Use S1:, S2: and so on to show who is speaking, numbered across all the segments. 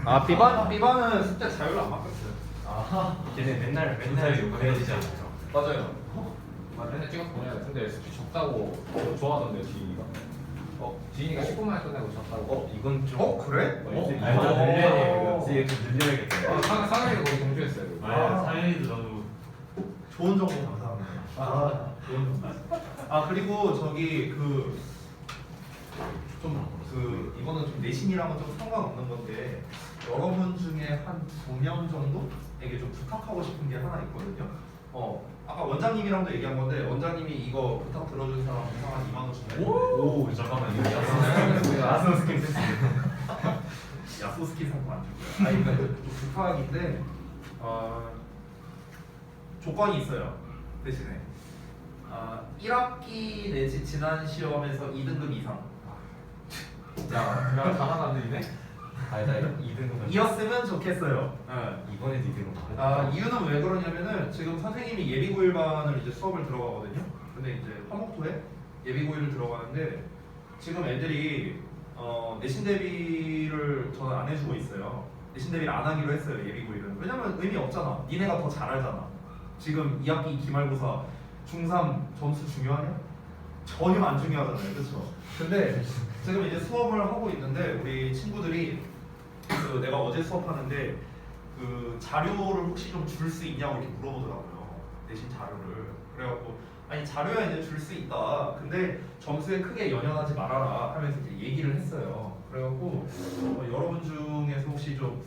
S1: 아 비반은 숫자 자율로 안 바뀌었어요.
S2: 아,
S3: 걔네 맨날
S2: 보내주잖아요.
S1: 맞아요. 맨날 찍어서 보내요. 근데 수치 적다고 좋아하던데요, 지인이가. 지인이가 10분만에 끝내고 적다고.
S3: 이건 좀.
S1: 그래?
S3: 이제 좀 늘려야겠다.
S1: 상현이가 거기 동조했어요.
S2: 사연이도 나도
S4: 좋은 정보 감사합니다. 그리고 저기 이거는 좀 내신이랑은 좀 상관없는 건데 여러분 중에 한 2명 정도에게 좀 부탁하고 싶은 게 하나 있거든요. 아까 원장님이랑도 얘기한 건데 원장님이 이거 부탁 들어준 사람 한 2만 원 주나요?
S2: 오 잠깐만 이거
S3: 야스노스킨 센스.
S4: 야소스키 상품 안 주고요. 그러니까 좀 부탁인데 조건이 있어요. 대신에 1학기 내지 지난 시험에서 2등급 이상.
S1: 야, 그냥 다 하나 들리네?
S3: 아니다 2등급.
S4: 이었으면 좋겠어요.
S3: 이번에도 2등급.
S4: 이유는 왜 그러냐면은 지금 선생님이 예비고일반을 이제 수업을 들어가거든요. 근데 이제 화목토에 예비고일을 들어가는데 지금 애들이 내신 대비를 저는 안 해주고 있어요. 내신 대비를 안 하기로 했어요. 예비고일은. 왜냐면 의미 없잖아. 니네가 더 잘 알잖아. 지금 2학기 기말고사 중3 점수 중요하냐? 전혀 안 중요하잖아요. 그렇죠? 근데 지금 이제 수업을 하고 있는데 우리 친구들이 내가 어제 수업하는데 자료를 혹시 좀 줄 수 있냐고 이렇게 물어보더라고요. 내신 자료를. 그래갖고 아니 자료야 이제 줄 수 있다. 근데 점수에 크게 연연하지 말아라 하면서 이제 얘기를 했어요. 그래갖고 여러분 중에서 혹시 좀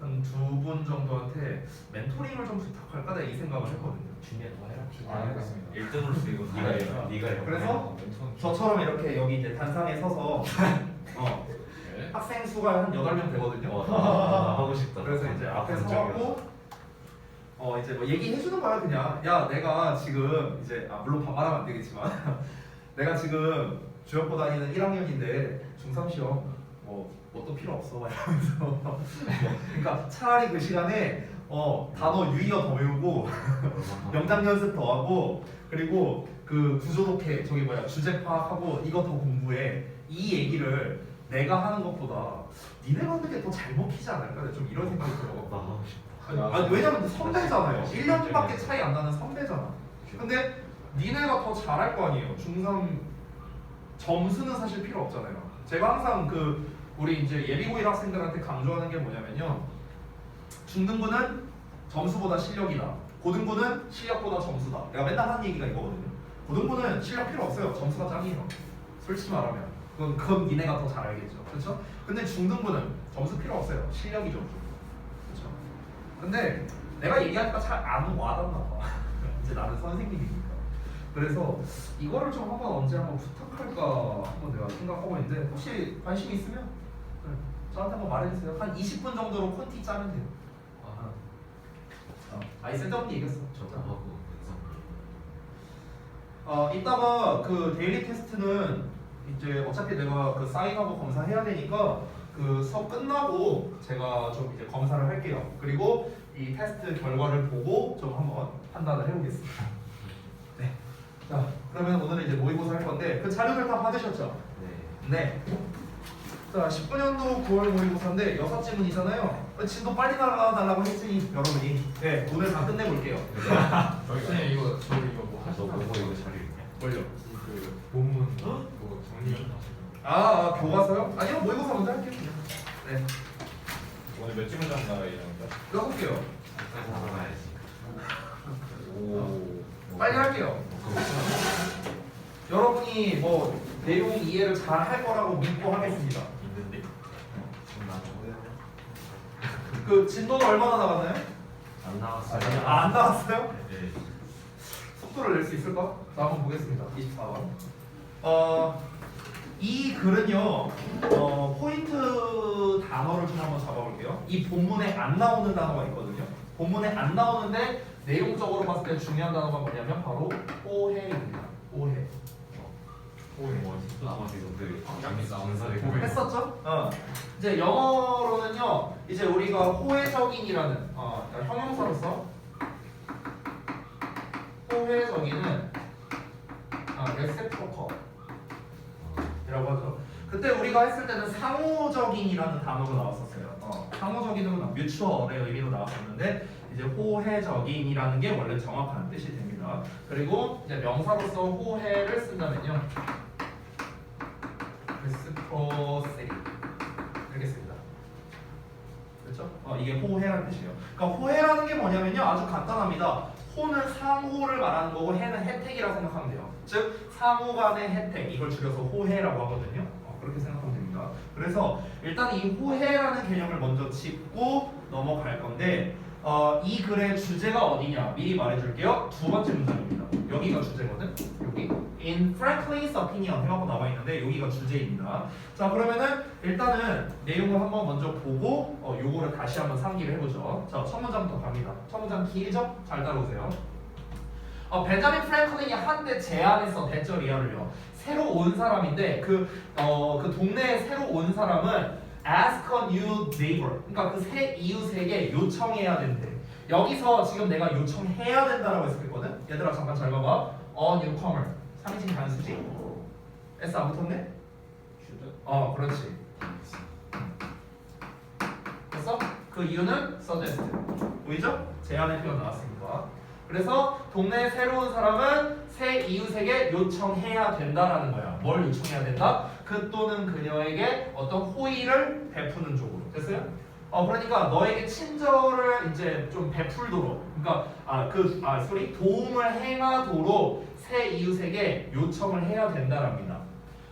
S4: 한 2분 정도한테 멘토링을 좀 부탁할까 내가 이 생각을 했거든요.
S3: 준이야 너 해라.
S1: 안 해봤습니다.
S2: 1등으로 쓰이고
S3: 네가 해.
S4: 그래서 저처럼 이렇게 여기 이제 단상에 서서 학생 수가 한 8명 되거든요.
S3: 하고 싶다.
S4: 그래서 이제 앞에 서고 이제 뭐 얘기해 주는 거야 그냥. 야 내가 지금 이제 물론 반말하면 안 되겠지만 내가 지금 주역고 다니는 1학년인데 중3 시험 뭣도 필요 없어 막 이러면서 그러니까 차라리 그 시간에 단어 유의어 더 외우고 명장 연습 더 하고 그리고 그 구조 독해 저기 주제 파악하고 이거 더 공부해 이 얘기를 내가 하는 것보다 니네가 하는 게 더 잘 먹히지 않을까 좀 이런 생각이 들어.
S3: 나 하고 싶다.
S4: 아니 왜냐면 선배잖아요. 1년밖에 차이 안 나는 선배잖아. 근데 니네가 더 잘할 거 아니에요. 중3 점수는 사실 필요 없잖아요. 제가 항상 우리 이제 예비고일 학생들한테 강조하는 게 뭐냐면요. 중등부는 점수보다 실력이다. 고등부는 실력보다 점수다. 내가 맨날 하는 얘기가 이거거든요. 고등부는 실력 필요 없어요. 점수가 짱이에요. 솔직히 말하면. 그건 니네가 더 잘 알겠죠. 그렇죠? 근데 중등부는 점수 필요 없어요. 실력이죠. 그렇죠? 근데 내가 얘기하니까 잘 안 와닿나 봐. 이제 나는 선생님이니까. 그래서 이거를 좀 언제 한번 부탁할까 한번 내가 생각하고 있는데 혹시 관심 있으면 저한테 한번 말해주세요. 한 20분 정도로 콘티 짜면 돼요. 아이 쓸데없는 얘기였어.
S3: 저도 하고
S4: 이따가 데일리 테스트는 이제 어차피 내가 사인하고 검사해야 되니까 수업 끝나고 제가 좀 이제 검사를 할게요. 그리고 이 테스트 결과를 보고 좀 한번 판단을 해보겠습니다. 네. 자, 그러면 오늘은 이제 모의고사 할 건데 자료들 다 받으셨죠? 네. 자, 19년도 9월 모의고사인데 6지문이잖아요. 진도 빨리 나가달라고 했으니 여러분이 오늘 다 끝내볼게요.
S1: 선생님 이거 뭐 하시나요?
S3: 이거 자료 있냐?
S4: 뭘요?
S1: 논문 그거 정리 하시나요?
S4: 교과서요? 아니요, 모의고사 먼저 할게요. 그냥. 네.
S1: 오늘 몇 지문 정도 이러니까?
S4: 6개요.
S3: 가야지.
S1: 오.
S4: 빨리 할게요. 여러분이 뭐 내용 이해를 잘 할 거라고 믿고 하겠습니다.
S3: 있는데.
S4: 진도는 얼마나 나갔나요?
S3: 안 나왔어요.
S4: 안 나왔어요?
S3: 네.
S4: 속도를 낼 수 있을까? 자, 한번 보겠습니다. 24번. 이 글은요, 포인트 단어를 좀 한번 잡아볼게요. 이 본문에 안 나오는 단어가 있거든요. 본문에 안 나오는데 내용적으로 봤을 때 중요한 단어가 뭐냐면 바로 오해입니다. 오해. 했었죠? 이제 영어로는요, 이제 우리가 호혜적인이라는 형용사로서 호혜적인은 레세프로커 이라고 하죠. 그때 우리가 했을 때는 상호적인이라는 단어가 나왔었어요. 상호적인은 뮤추얼의 의미로 나왔었는데 이제 호혜적인이라는 게 원래 정확한 뜻이 됩니다. 그리고 이제 명사로서 호혜를 쓴다면요, reciprocity 이렇게 씁니다. 그렇죠? 이게 호혜라는 뜻이에요. 그러니까 호혜라는 게 뭐냐면요, 아주 간단합니다. 호는 상호를 말하는 거고 해는 혜택이라고 생각하면 돼요. 즉 상호 간의 혜택, 이걸 줄여서 호혜라고 하거든요. 그렇게 생각하면 됩니다. 그래서 일단 이 호혜라는 개념을 먼저 짚고 넘어갈 건데 이 글의 주제가 어디냐 미리 말해줄게요. 두 번째 문장입니다. 여기가 주제거든. 여기 In Franklin's opinion 해갖고 나와 있는데 여기가 주제입니다. 자, 그러면은 일단은 내용을 한번 먼저 보고 요거를 다시 한번 상기를 해보죠. 자, 첫 문장부터 갑니다. 첫 문장 길죠? 잘 따라오세요. 벤자민 프랭클린이 한때 제안했어. 대절 이하를요. 새로 온 사람인데 그 동네에 새로 온 사람은 ask a new neighbor. 그러니까 그 새 이웃에게 요청해야 된대. 여기서 지금 내가 요청해야 된다라고 했었거든. 얘들아 잠깐 잘 봐봐. a newcomer. 3인칭 단수지. S 안 붙었네?
S1: 슈드?
S4: 그렇지. 됐어? 그 이유는 suggest. 보이죠? 제안의 표현 나왔으니까. 그래서 동네에 새로운 사람은 새 이웃에게 요청해야 된다라는 거야. 뭘 요청해야 된다? 그 또는 그녀에게 어떤 호의를 베푸는 쪽으로. 됐어요? 그러니까 너에게 친절을 이제 좀 베풀도록, 그러니까 도움을 행하도록 새 이웃에게 요청을 해야 된다랍니다.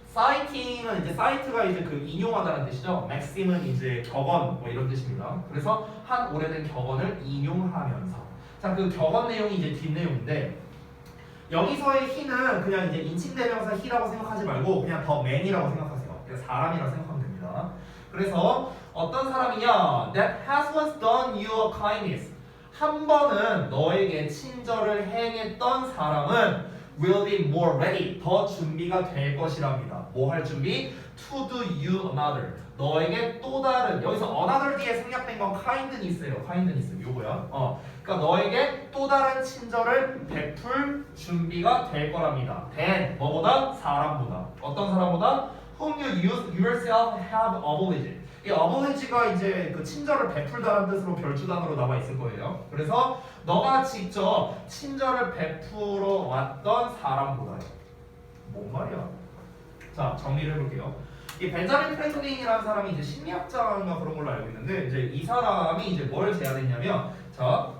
S4: 사이팅은 이제 사이트가 이제 그 인용하다는 뜻이죠. 맥심은 이제 격언 뭐 이런 뜻입니다. 그래서 한 오래된 격언을 인용하면서. 자, 그 격언 내용이 이제 뒷내용인데 여기서의 he는 그냥 이제 인칭대명사 he라고 생각하지 말고 그냥 the man이라고 생각하세요. 그냥 사람이라고 생각하면 됩니다. 그래서 어떤 사람이냐? That has once done you a kindness. 한 번은 너에게 친절을 행했던 사람은 will be more ready. 더 준비가 될 것이랍니다. 뭐 할 준비? To do you another. 너에게 또 다른, 여기서 another 뒤에 생략된 건 kindness예요. kindness 요거야. 그러니까 너에게 또 다른 친절을 베풀 준비가 될 거랍니다. than 뭐보다? 사람보다. 어떤 사람보다? Whom you yourself have obliged. 이 oblige가 이제 그 친절을 베풀다라는 뜻으로 별주단으로 나와 있을 거예요. 그래서 너가 직접 친절을 베풀어 왔던 사람보다요. 뭔 말이야? 자, 정리를 해볼게요. 이 벤자민 프랭클린이라는 사람이 이제 심리학자인가 그런 걸로 알고 있는데 이제 이 사람이 이제 뭘 제안했냐면, 자,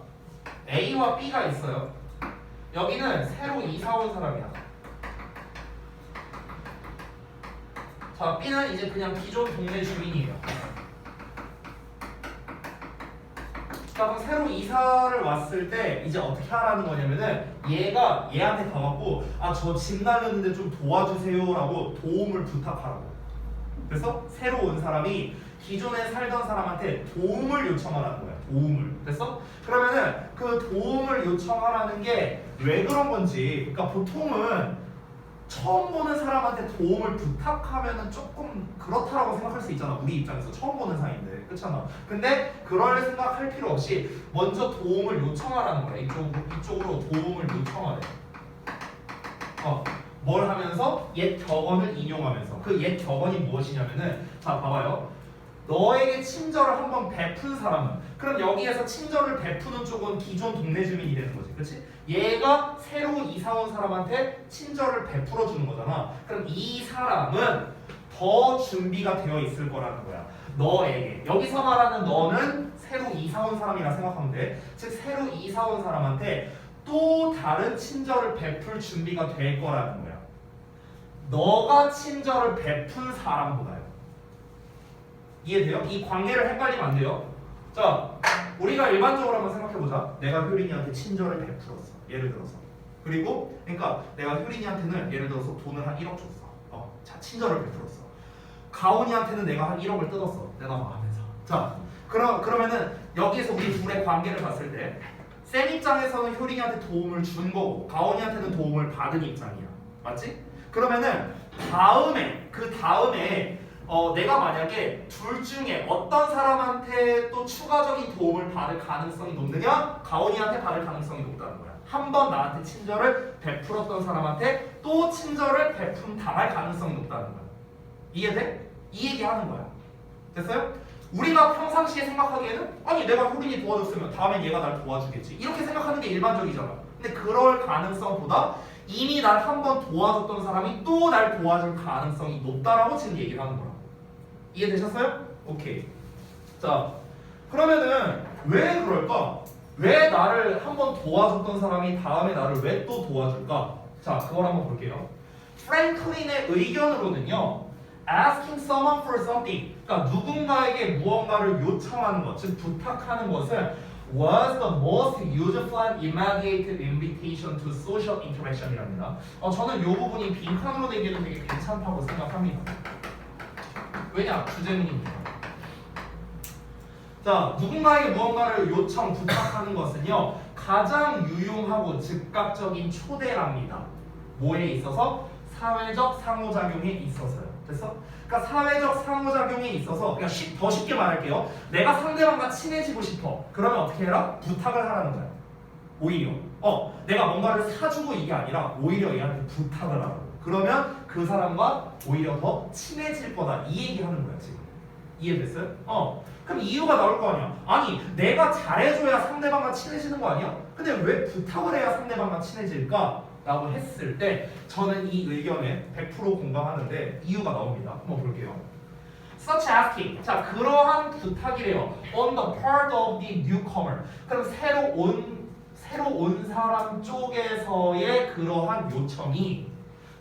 S4: A와 B가 있어요. 여기는 새로 이사 온 사람이야. 자, B는 이제 그냥 기존 동네 주민이에요. 자, 그럼 새로 이사를 왔을 때 이제 어떻게 하라는 거냐면은 얘가 얘한테 가갖고 저 집 날렸는데 좀 도와주세요라고 도움을 부탁하라고. 그래서 새로 온 사람이 기존에 살던 사람한테 도움을 요청하라는 거야. 도움을. 됐어? 그러면은 그 도움을 요청하라는 게 왜 그런 건지, 그러니까 보통은 처음 보는 사람한테 도움을 부탁하면은 조금 그렇다라고 생각할 수 있잖아. 우리 입장에서 처음 보는 사이인데, 그렇잖아. 근데 그럴 생각할 필요 없이 먼저 도움을 요청하라는 거야. 이쪽으로 도움을 요청하래. 뭘 하면서? 옛 격언을 인용하면서. 그 옛 격언이 무엇이냐면은, 자, 봐봐요. 너에게 친절을 한번 베푼 사람은, 그럼 여기에서 친절을 베푸는 쪽은 기존 동네 주민이 되는 거지, 그렇지? 얘가 새로 이사 온 사람한테 친절을 베풀어 주는 거잖아. 그럼 이 사람은 더 준비가 되어 있을 거라는 거야. 너에게. 여기서 말하는 너는 새로 이사 온 사람이라 생각하면 돼. 즉 새로 이사 온 사람한테 또 다른 친절을 베풀 준비가 될 거라는 거야. 너가 친절을 베푼 사람보다요. 이해돼요? 이 관계를 헷갈리면 안 돼요. 자, 우리가 일반적으로 한번 생각해보자. 내가 효린이한테 친절을 베풀었어. 예를 들어서. 그리고 그러니까 내가 효린이한테는 예를 들어서 돈을 한 1억 줬어. 자, 친절을 베풀었어. 가온이한테는 내가 한 1억을 뜯었어. 내가 마음에서. 자, 그러면은 여기에서 우리 둘의 관계를 봤을 때 쌤 입장에서는 효린이한테 도움을 준 거고 가온이한테는 도움을 받은 입장이야. 맞지? 그러면은 그 다음에 내가 만약에 둘 중에 어떤 사람한테 또 추가적인 도움을 받을 가능성이 높느냐? 가온이한테 받을 가능성이 높다는 거야. 한 번 나한테 친절을 베풀었던 사람한테 또 친절을 당할 가능성이 높다는 거야. 이해돼? 이 얘기 하는 거야. 됐어요? 우리가 평상시에 생각하기에는 아니 내가 효린이 도와줬으면 다음엔 얘가 날 도와주겠지 이렇게 생각하는 게 일반적이잖아. 근데 그럴 가능성보다 이미 날 한 번 도와줬던 사람이 또 날 도와줄 가능성이 높다라고 지금 얘기를 하는 거라고. 이해되셨어요? 오케이. 자 그러면은 왜 그럴까? 왜 나를 한 번 도와줬던 사람이 다음에 나를 왜 또 도와줄까? 자 그걸 한번 볼게요. 프랭클린의 의견으로는요. asking someone for something, 그러니까 누군가에게 무언가를 요청하는 것, 즉 부탁하는 것은 was the most useful and immediate invitation to social interaction이랍니다. 저는 이 부분이 빈칸으로 되기에는 되게 괜찮다고 생각합니다. 왜냐? 주제문입니다. 자, 누군가에게 무언가를 요청, 부탁하는 것은요 가장 유용하고 즉각적인 초대랍니다. 뭐에 있어서? 사회적 상호작용에 있어서요. 됐어? 그러니까 사회적 상호작용에 있어서 그냥 더 쉽게 말할게요. 내가 상대방과 친해지고 싶어. 그러면 어떻게 해라? 부탁을 하라는 거야. 오히려 내가 뭔가를 사주고 이게 아니라 오히려 얘한테 부탁을 하라고. 그러면 그 사람과 오히려 더 친해질 거다. 이 얘기 하는 거야 지금. 이해됐어요? 그럼 이유가 나올 거 아니야. 아니 내가 잘해줘야 상대방과 친해지는 거 아니야? 근데 왜 부탁을 해야 상대방과 친해질까? 라고 했을 때 저는 이 의견에 100% 공감하는데 이유가 나옵니다. 한번 볼게요. Such asking. 자, 그러한 부탁이래요. On the part of the newcomer. 그럼 새로 온 사람 쪽에서의 그러한 요청이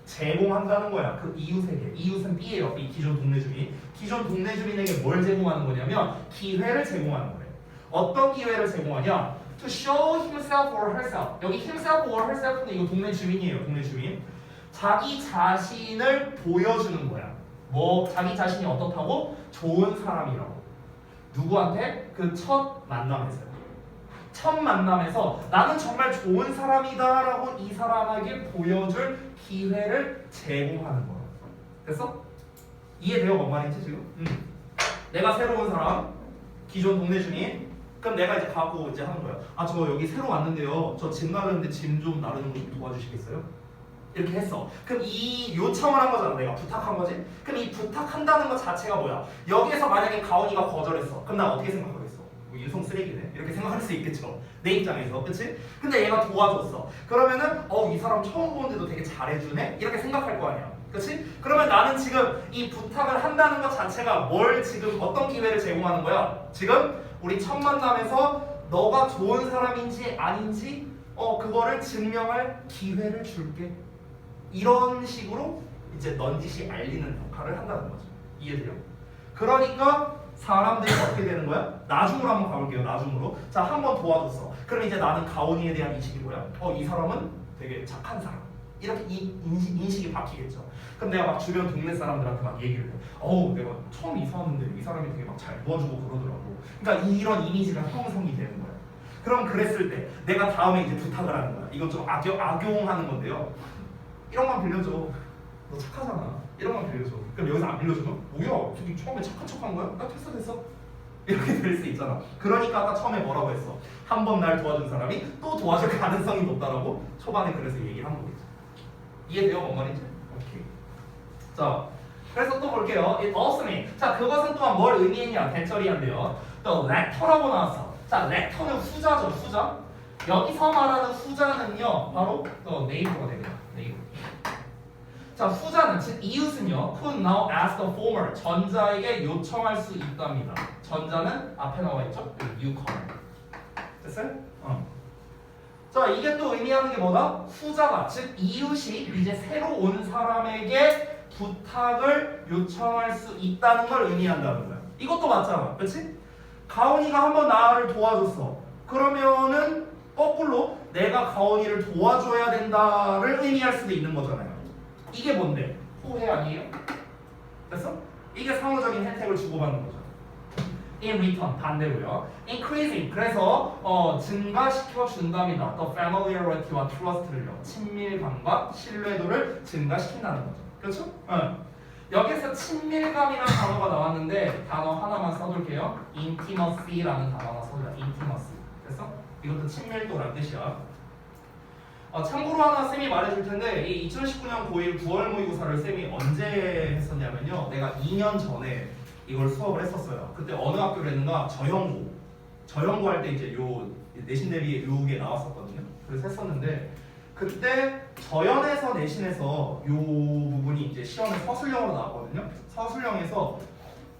S4: 제공한다는 거야. 그 이웃에게. 이웃은 B예요. B 기존 동네 주민. 기존 동네 주민에게 뭘 제공하는 거냐면 기회를 제공하는 거예요. 어떤 기회를 제공하냐? To show himself or herself. 여기 himself or herself는 이거 동네 주민이에요. 동네 주민. 자기 자신을 보여주는 거야. 자기 자신이 어떻다고? 좋은 사람이라고. 누구한테? 그 첫 만남에서요. 첫 만남에서 나는 정말 좋은 사람이다라고 이 사람에게 보여줄 기회를 제공하는 거야. 됐어? 이해돼요? 뭔 말인지 지금? 내가 새로 온 사람, 기존 동네 주민. 그럼 내가 이제 가고 이제 하는 거야. 저 여기 새로 왔는데요. 저 짐 나르는데 짐 좀 나르는 거 좀 도와주시겠어요? 이렇게 했어. 그럼 이 요청을 한 거잖아. 내가 부탁한 거지. 그럼 이 부탁한다는 것 자체가 뭐야? 여기에서 만약에 가온이가 거절했어. 그럼 나 어떻게 생각하겠어? 유성 쓰레기네. 이렇게 생각할 수 있겠죠. 내 입장에서, 그렇지? 근데 얘가 도와줬어. 그러면은 이 사람 처음 보는데도 되게 잘해주네. 이렇게 생각할 거 아니야. 그렇지? 그러면 나는 지금 이 부탁을 한다는 것 자체가 뭘 지금 어떤 기회를 제공하는 거야? 지금 우리 첫 만남에서 너가 좋은 사람인지 아닌지 그거를 증명할 기회를 줄게. 이런 식으로 이제 넌지시 알리는 역할을 한다는 거죠. 이해돼요? 그러니까 사람들이 어떻게 되는 거야? 나중으로 한번 가볼게요. 나중으로. 자, 한 번 도와줬어. 그럼 이제 나는 가온이에 대한 인식이 뭐야? 이 사람은 되게 착한 사람. 이렇게 인식이 바뀌겠죠. 그럼 내가 막 주변 동네 사람들한테 막 얘기를 해. 내가 처음 이사 왔는데 이 사람이 되게 막 잘 도와주고 그러더라고. 그러니까 이런 이미지가 형성이 되는 거야. 그럼 그랬을 때 내가 다음에 이제 부탁을 하는 거야. 이건 좀 악용하는 건데요. 이런 건 빌려줘. 너 착하잖아. 이런 건 빌려줘. 그럼 여기서 안 빌려주면 뭐야? 저기 처음에 착한 척한 거야? 됐어. 이렇게 될 수 있잖아. 그러니까 아까 처음에 뭐라고 했어? 한 번 날 도와준 사람이 또 도와줄 가능성이 높다라고 초반에 그래서 얘기를 한 거겠죠. 이해돼요? 뭔 말인지? 오케이. 자, 그래서 또 볼게요. It also means. 자, 그것은 또한 뭘 의미했냐? 대절이한데요. 또 lector라고 나왔어. 자, lector는 후자죠, 후자. 여기서 말하는 후자는요, 바로 또 neighbor가 되겠다. neighbor. 자, 후자는 즉 이웃은요, could now ask the former. 전자에게 요청할 수 있답니다. 전자는 앞에 나와 있죠? newcomer. 됐어요? 자, 이게 또 의미하는 게 뭐다? 후자가, 즉 이웃이 이제 새로 온 사람에게 부탁을 요청할 수 있다는 걸 의미한다는 거야. 이것도 맞잖아, 그렇지? 가온이가 한번 나를 도와줬어. 그러면은 거꾸로 내가 가온이를 도와줘야 된다를 의미할 수도 있는 거잖아요. 이게 뭔데? 호혜 아니에요? 됐어? 이게 상호적인 혜택을 주고받는 거죠. In return, 반대로요. Increasing, 그래서 증가시켜 준답니다. The familiarity와 trust를요. 친밀감과 신뢰도를 증가시킨다는 거죠. 그렇죠? 여기서 친밀감이라는 단어가 나왔는데 단어 하나만 써둘게요. Intimacy라는 단어가 써줘요. Intimacy. 됐어? 이것도 친밀도라는 뜻이야. 참고로 하나 쌤이 말해줄 텐데 이 2019년 고1 9월 모의고사를 쌤이 언제 했었냐면요. 내가 2년 전에 이걸 수업을 했었어요. 그때 어느 학교를 했는가? 저형고 할 때 이제 요 내신 대비 요게 나왔었거든요. 그래서 했었는데 그때 저연에서 내신에서 요 부분이 이제 시험에 서술형으로 나왔거든요. 서술형에서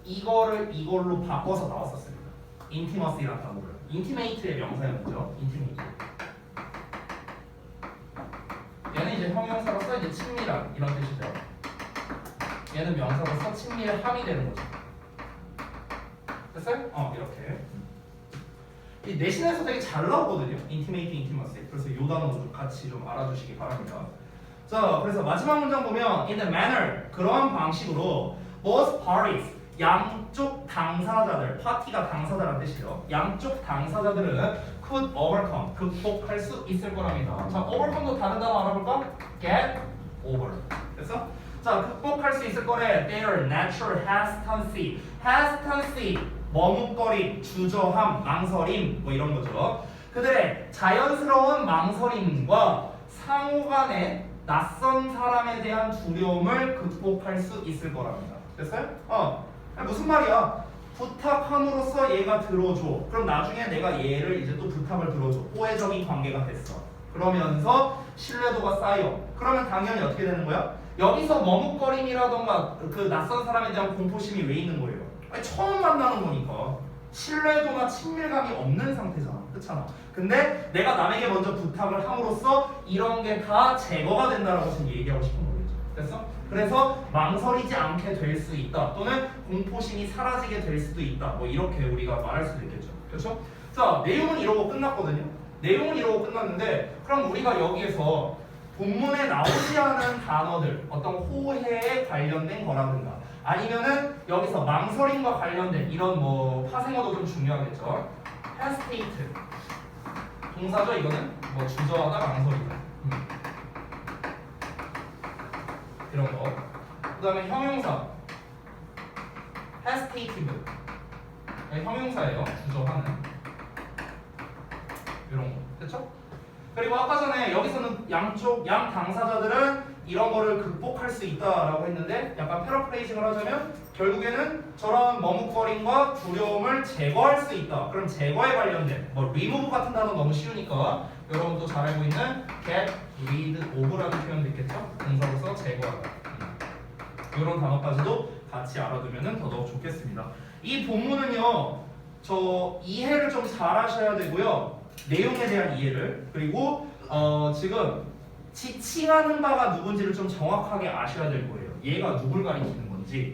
S4: 이걸로 바꿔서 나왔었습니다. intimacy라는 단어를. intimate의 명사였죠. intimate. 얘는 이제 형용사로서 이제 친밀한 이런 뜻이죠. 얘는 명사로서 친밀함이 되는 거죠. 됐어요? 이렇게. 이 내신에서 되게 잘 나오거든요. intimate, intimacy. 그래서 이 단어도 좀 같이 좀 알아주시기 바랍니다. 자, 그래서 마지막 문장 보면 in the manner 그러한 방식으로 both parties 양쪽 당사자들 파티가 당사자라는 뜻이에요. 양쪽 당사자들은 could overcome 극복할 수 있을 거랍니다. 자, overcome도 다른 단어 알아볼까? get over. 됐어? 자, 극복할 수 있을 거래. Their natural hesitancy. hesitancy 머뭇거림, 주저함, 망설임 뭐 이런 거죠. 그들의 자연스러운 망설임과 상호간의 낯선 사람에 대한 두려움을 극복할 수 있을 거랍니다. 됐어요? 무슨 말이야? 부탁함으로써 얘가 들어줘. 그럼 나중에 내가 얘를 이제 또 부탁을 들어줘. 호혜적인 관계가 됐어. 그러면서 신뢰도가 쌓여. 그러면 당연히 어떻게 되는 거야? 여기서 머뭇거림이라던가 그 낯선 사람에 대한 공포심이 왜 있는 거예요? 아니, 처음 만나는 거니까 신뢰도나 친밀감이 없는 상태잖아. 그렇잖아. 근데 내가 남에게 먼저 부탁을 함으로써 이런 게 다 제거가 된다라고 지금 얘기하고 싶은 거겠죠. 됐어? 그래서 망설이지 않게 될 수 있다. 또는 공포심이 사라지게 될 수도 있다. 뭐 이렇게 우리가 말할 수도 있겠죠. 그렇죠? 자, 내용은 이러고 끝났거든요. 내용은 이러고 끝났는데 그럼 우리가 여기에서 본문에 나오지 않은 단어들 어떤 호해에 관련된 거라든가 아니면은 여기서 망설임과 관련된 이런 뭐 파생어도 좀 중요하겠죠. hesitate 동사죠. 이거는 뭐 주저하다 망설이다 이런 거. 그 다음에 형용사 hesitative 형용사예요. 주저하는 이런 거. 됐죠? 그리고 아까 전에 여기서는 양 당사자들은 이런 거를 극복할 수 있다라고 했는데 약간 패러프레이징을 하자면 결국에는 저런 머뭇거림과 두려움을 제거할 수 있다. 그럼 제거에 관련된 뭐 remove 같은 단어 너무 쉬우니까 여러분도 잘 알고 있는 get rid of라는 표현도 있겠죠? 동사로서 제거하다. 이런 단어까지도 같이 알아두면 더더욱 좋겠습니다. 이 본문은요, 저 이해를 좀 잘 하셔야 되고요. 내용에 대한 이해를 그리고 지금 지칭하는 바가 누군지를 좀 정확하게 아셔야 될 거예요. 얘가 누굴 가리키는 건지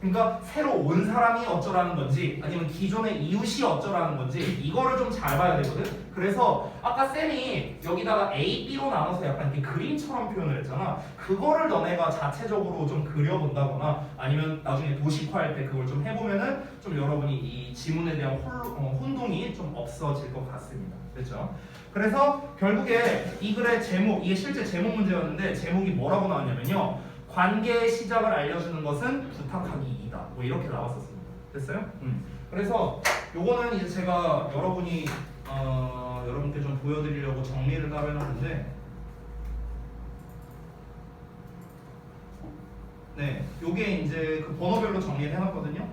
S4: 그러니까 새로 온 사람이 어쩌라는 건지 아니면 기존의 이웃이 어쩌라는 건지 이거를 좀 잘 봐야 되거든. 그래서 아까 쌤이 여기다가 A, B로 나눠서 약간 이렇게 그림처럼 표현을 했잖아. 그거를 너네가 자체적으로 좀 그려본다거나 아니면 나중에 도식화할 때 그걸 좀 해보면은 좀 여러분이 이 지문에 대한 혼동이 좀 없어질 것 같습니다. 그렇죠? 그래서 결국에 이 글의 제목, 이게 실제 제목 문제였는데 제목이 뭐라고 나왔냐면요. 관계의 시작을 알려주는 것은 부탁하기이다. 뭐 이렇게 나왔었습니다. 됐어요? 그래서 요거는 이제 제가 여러분이 여러분께 좀 보여드리려고 정리를 따로 해놨는데 네, 요게 이제 그 번호별로 정리를 해놨거든요.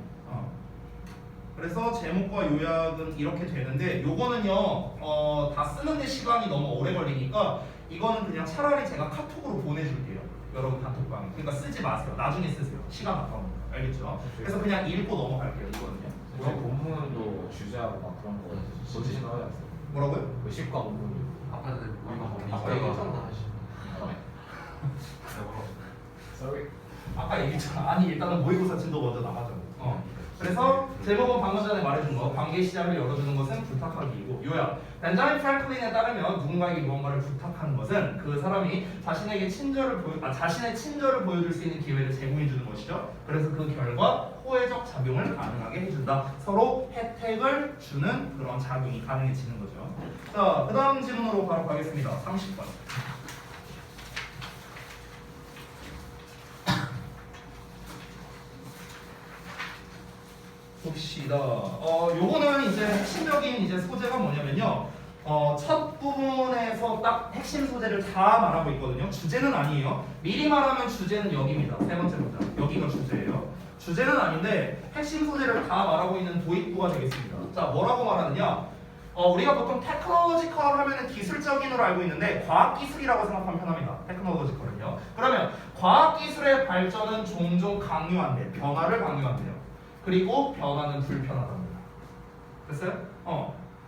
S4: 그래서 제목과 요약은 이렇게 되는데 요거는요 다 쓰는데 시간이 너무 오래 걸리니까 이거는 그냥 차라리 제가 카톡으로 보내줄게요. 여러분 단톡방에. 그러니까 쓰지 마세요. 나중에 쓰세요. 시간 아까우니까. 알겠죠? 그래서 그냥 읽고 넘어갈게요. 이거는요.
S1: 우리 본문도 주제하고 막 그런 거 거짓말 하지 않았어요?
S4: 뭐라고요?
S1: 의식과 본문도
S3: 아빠는 우리가
S1: 아까 얘기했잖아. Sorry.
S4: 아까 얘기했잖아. 아니 일단은 모의고사 진도 먼저 나가자고. 그래서 제목은 방금 전에 말해준 거 관계 시작을 열어주는 것은 부탁하기이고 요약 벤자민 프랭클린에 따르면 누군가에게 무언가를 부탁하는 것은 그 사람이 자신의 친절을 보여줄 수 있는 기회를 제공해 주는 것이죠. 그래서 그 결과 호혜적 작용을 가능하게 해준다. 서로 혜택을 주는 그런 작용이 가능해지는 거죠. 자, 그 다음 질문으로 바로 가겠습니다. 30번. 봅시다. 요거는 이제 핵심적인 이제 소재가 뭐냐면요. 첫 부분에서 딱 핵심 소재를 다 말하고 있거든요. 주제는 아니에요. 미리 말하면 주제는 여기입니다. 세 번째 문장. 여기가 주제예요. 주제는 아닌데 핵심 소재를 다 말하고 있는 도입부가 되겠습니다. 자, 뭐라고 말하느냐? 우리가 보통 테크놀로지컬 하면은 기술적인으로 알고 있는데 과학기술이라고 생각하면 편합니다. 테크놀로지컬은요. 그러면 과학기술의 발전은 종종 강요한대. 변화를 강요한대요. 그리고 변화는 불편하답니다. 됐어요?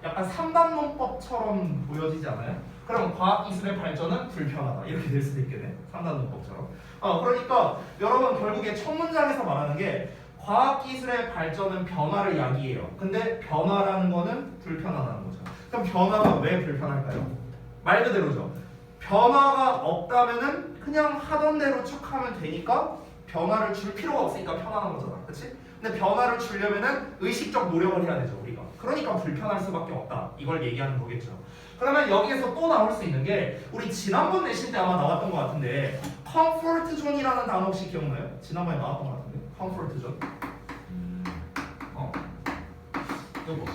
S4: 약간 3단 논법처럼 보여지지 않아요? 그럼 과학기술의 발전은 불편하다. 이렇게 될 수도 있겠네. 3단 논법처럼. 그러니까 여러분 결국에 첫 문장에서 말하는 게 과학기술의 발전은 변화를 야기해요. 근데 변화라는 거는 불편하다는 거죠. 그럼 변화가 왜 불편할까요? 말 그대로죠. 변화가 없다면은 그냥 하던 대로 쭉 하면 되니까 변화를 줄 필요가 없으니까 편안한 거잖아. 그치? 근데 변화를 주려면은 의식적 노력을 해야 되죠, 우리가. 그러니까 불편할 수밖에 없다. 이걸 얘기하는 거겠죠. 그러면 여기에서 또 나올 수 있는 게 우리 지난번 내신 때 아마 나왔던 것 같은데 컴포트 존이라는 단어 혹시 기억나요? 지난번에 나왔던 것 같은데 컴포트 존.
S1: 이거 뭐?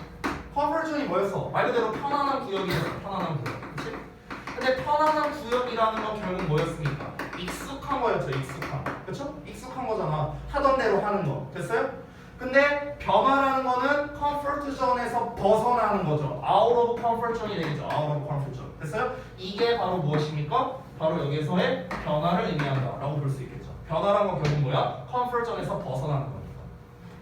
S4: 컴포트 존이 뭐였어? 말 그대로 편안한 구역이었어. 편안한 구역. 그치? 근데 편안한 구역이라는 건 결국 뭐였습니까? 익숙한 거였죠. 익숙한. 그쵸? 익숙한 거잖아. 하던 대로 하는 거. 됐어요? 근데 변화라는 거는 컴포트 존에서 벗어나는 거죠. out of comfort zone이 되겠죠. out of comfort zone. 됐어요? 이게 바로 무엇입니까? 바로 여기서의 변화를 의미한다 라고 볼 수 있겠죠. 변화라는 건 결국 뭐야? 컴포트 존에서 벗어나는 거니까.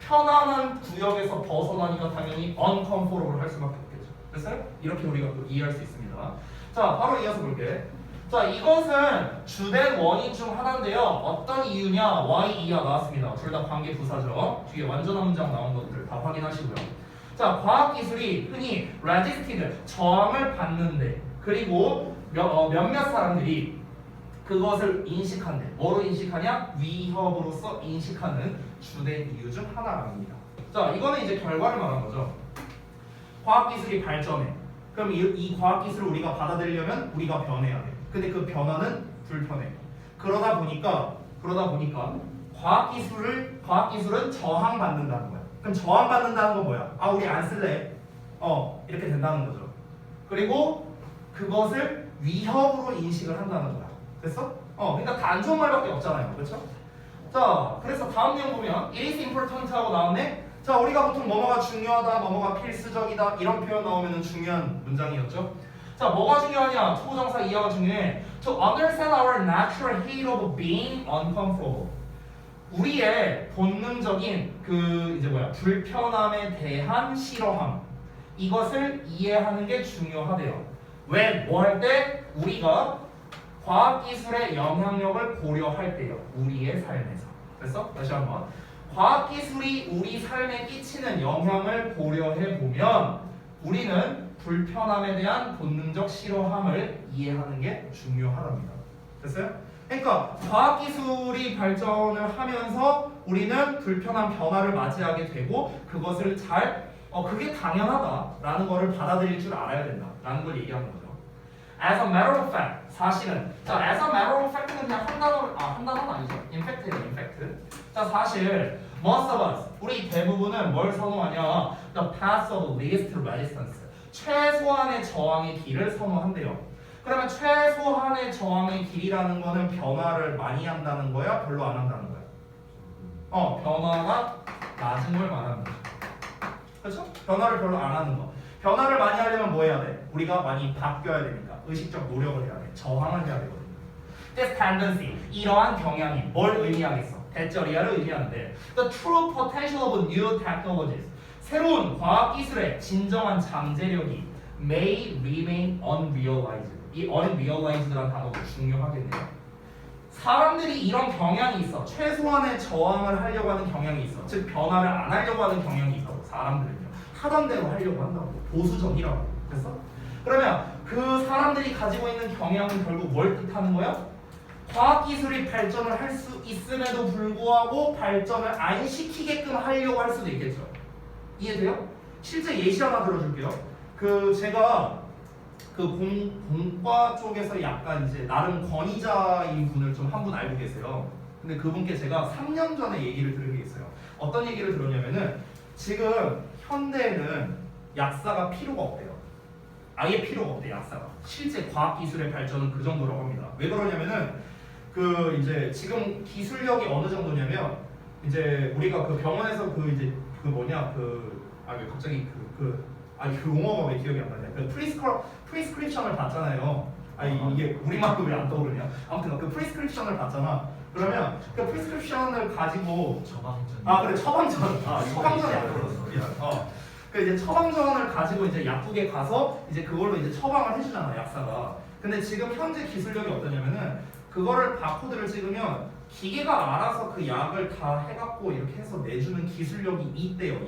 S4: 편안한 구역에서 벗어나니까 당연히 uncomfortable 할 수밖에 없겠죠. 됐어요? 이렇게 우리가 또 이해할 수 있습니다. 자, 바로 이어서 볼게. 자, 이것은 주된 원인 중 하나인데요. 어떤 이유냐? Y, E가 나왔습니다. 둘 다 관계 부사죠. 뒤에 완전한 문장 나온 것들 다 확인하시고요. 자, 과학기술이 흔히 resisted, 저항을 받는데 그리고 몇몇 사람들이 그것을 인식한대. 뭐로 인식하냐? 위협으로서 인식하는 주된 이유 중 하나랍니다. 자, 이거는 이제 결과를 말한 거죠. 과학기술이 발전해. 그럼 이 과학기술을 우리가 받아들이려면 우리가 변해야 돼. 근데 그 변화는 불편해. 그러다 보니까 과학기술은 저항받는다는 거야. 그럼 저항받는다는 건 뭐야? 아, 우리 안 쓸래. 이렇게 된다는 거죠. 그리고 그것을 위협으로 인식을 한다는 거야. 됐어? 그러니까 다 안 좋은 말밖에 없잖아요. 그렇죠? 자, 그래서 다음 내용 보면 it is important 하고 나왔네. 자, 우리가 보통 뭐뭐가 중요하다, 뭐뭐가 필수적이다 이런 표현 나오면은 중요한 문장이었죠. 자, 뭐가 중요하냐? 초정사 이하가 중요해. To understand our natural hate of being uncomfortable. 우리의 본능적인 불편함에 대한 싫어함. 이것을 이해하는 게 중요하대요. 왜? 뭐 할 때? 우리가 과학기술의 영향력을 고려할 때요. 우리의 삶에서. 됐어? 다시 한번. 과학기술이 우리 삶에 끼치는 영향을 고려해 보면 우리는 불편함에 대한 본능적 싫어함을 이해하는 게 중요하답니다. 됐어요? 그러니까 과학기술이 발전을 하면서 우리는 불편한 변화를 맞이하게 되고 그것을 그게 당연하다라는 거를 받아들일 줄 알아야 된다라는 걸 얘기하는 거죠. As a matter of fact, 사실은 자, as a matter of fact는 그냥 한 단어는 아니죠. In fact예요, in fact. 자, 사실 most of us, 우리 대부분은 뭘 선호하냐? The path of least resistance. 최소한의 저항의 길을 선호한대요. 그러면 최소한의 저항의 길이라는 거는 변화를 많이 한다는 거야? 별로 안 한다는 거야? 변화가 낮은 걸 말하는 거죠. 그렇죠? 변화를 별로 안 하는 거. 변화를 많이 하려면 뭐 해야 돼? 우리가 많이 바뀌어야 되니까 의식적 노력을 해야 돼. 저항을 해야 되거든요. This tendency, 이러한 경향이 뭘 의미하겠어? 대절이야를 의미하는데 The true potential of new technologies, 새로운 과학기술의 진정한 잠재력이 may remain unrealized. 이 unrealized라는 단어가 중요하겠네요. 사람들이 이런 경향이 있어. 최소한의 저항을 하려고 하는 경향이 있어. 즉 변화를 안 하려고 하는 경향이 있다고. 사람들은요. 하던 대로 하려고 한다고. 보수적이라고. 됐어? 그러면 그 사람들이 가지고 있는 경향은 결국 뭘 뜻하는 거야? 과학기술이 발전을 할 수 있음에도 불구하고 발전을 안 시키게끔 하려고 할 수도 있겠죠. 이해돼요? 실제 예시 하나 들어줄게요. 제가 공과 쪽에서 약간 이제 나름 권위자인 분을 좀 한 분 알고 계세요. 근데 그분께 제가 3년 전에 얘기를 들은 게 있어요. 어떤 얘기를 들었냐면은 지금 현대에는 약사가 필요가 없대요. 아예 필요가 없대 약사가. 실제 과학 기술의 발전은 그 정도라고 합니다. 왜 그러냐면은 그 이제 지금 기술력이 어느 정도냐면 이제 우리가 그 병원에서 그 이제 그 뭐냐 왜 갑자기 그 용어가 왜 기억이 안 나냐? 그 프리스크립션을 받잖아요. 이게 우리말로 왜 안 떠오르냐? 아무튼 그 프리스크립션을 받잖아. 그러면 그 프리스크립션을 가지고
S2: 처방전.
S4: 그래 처방전. 처방전이 안 떠올랐어. 미안. 그 이제 처방전을 가지고 이제 약국에 가서 이제 그걸로 이제 처방을 해주잖아 약사가. 근데 지금 현재 기술력이 어떠냐면은 그거를 바코드를 찍으면 기계가 알아서 그 약을 다 해갖고 이렇게 해서 내주는 기술력이 있대요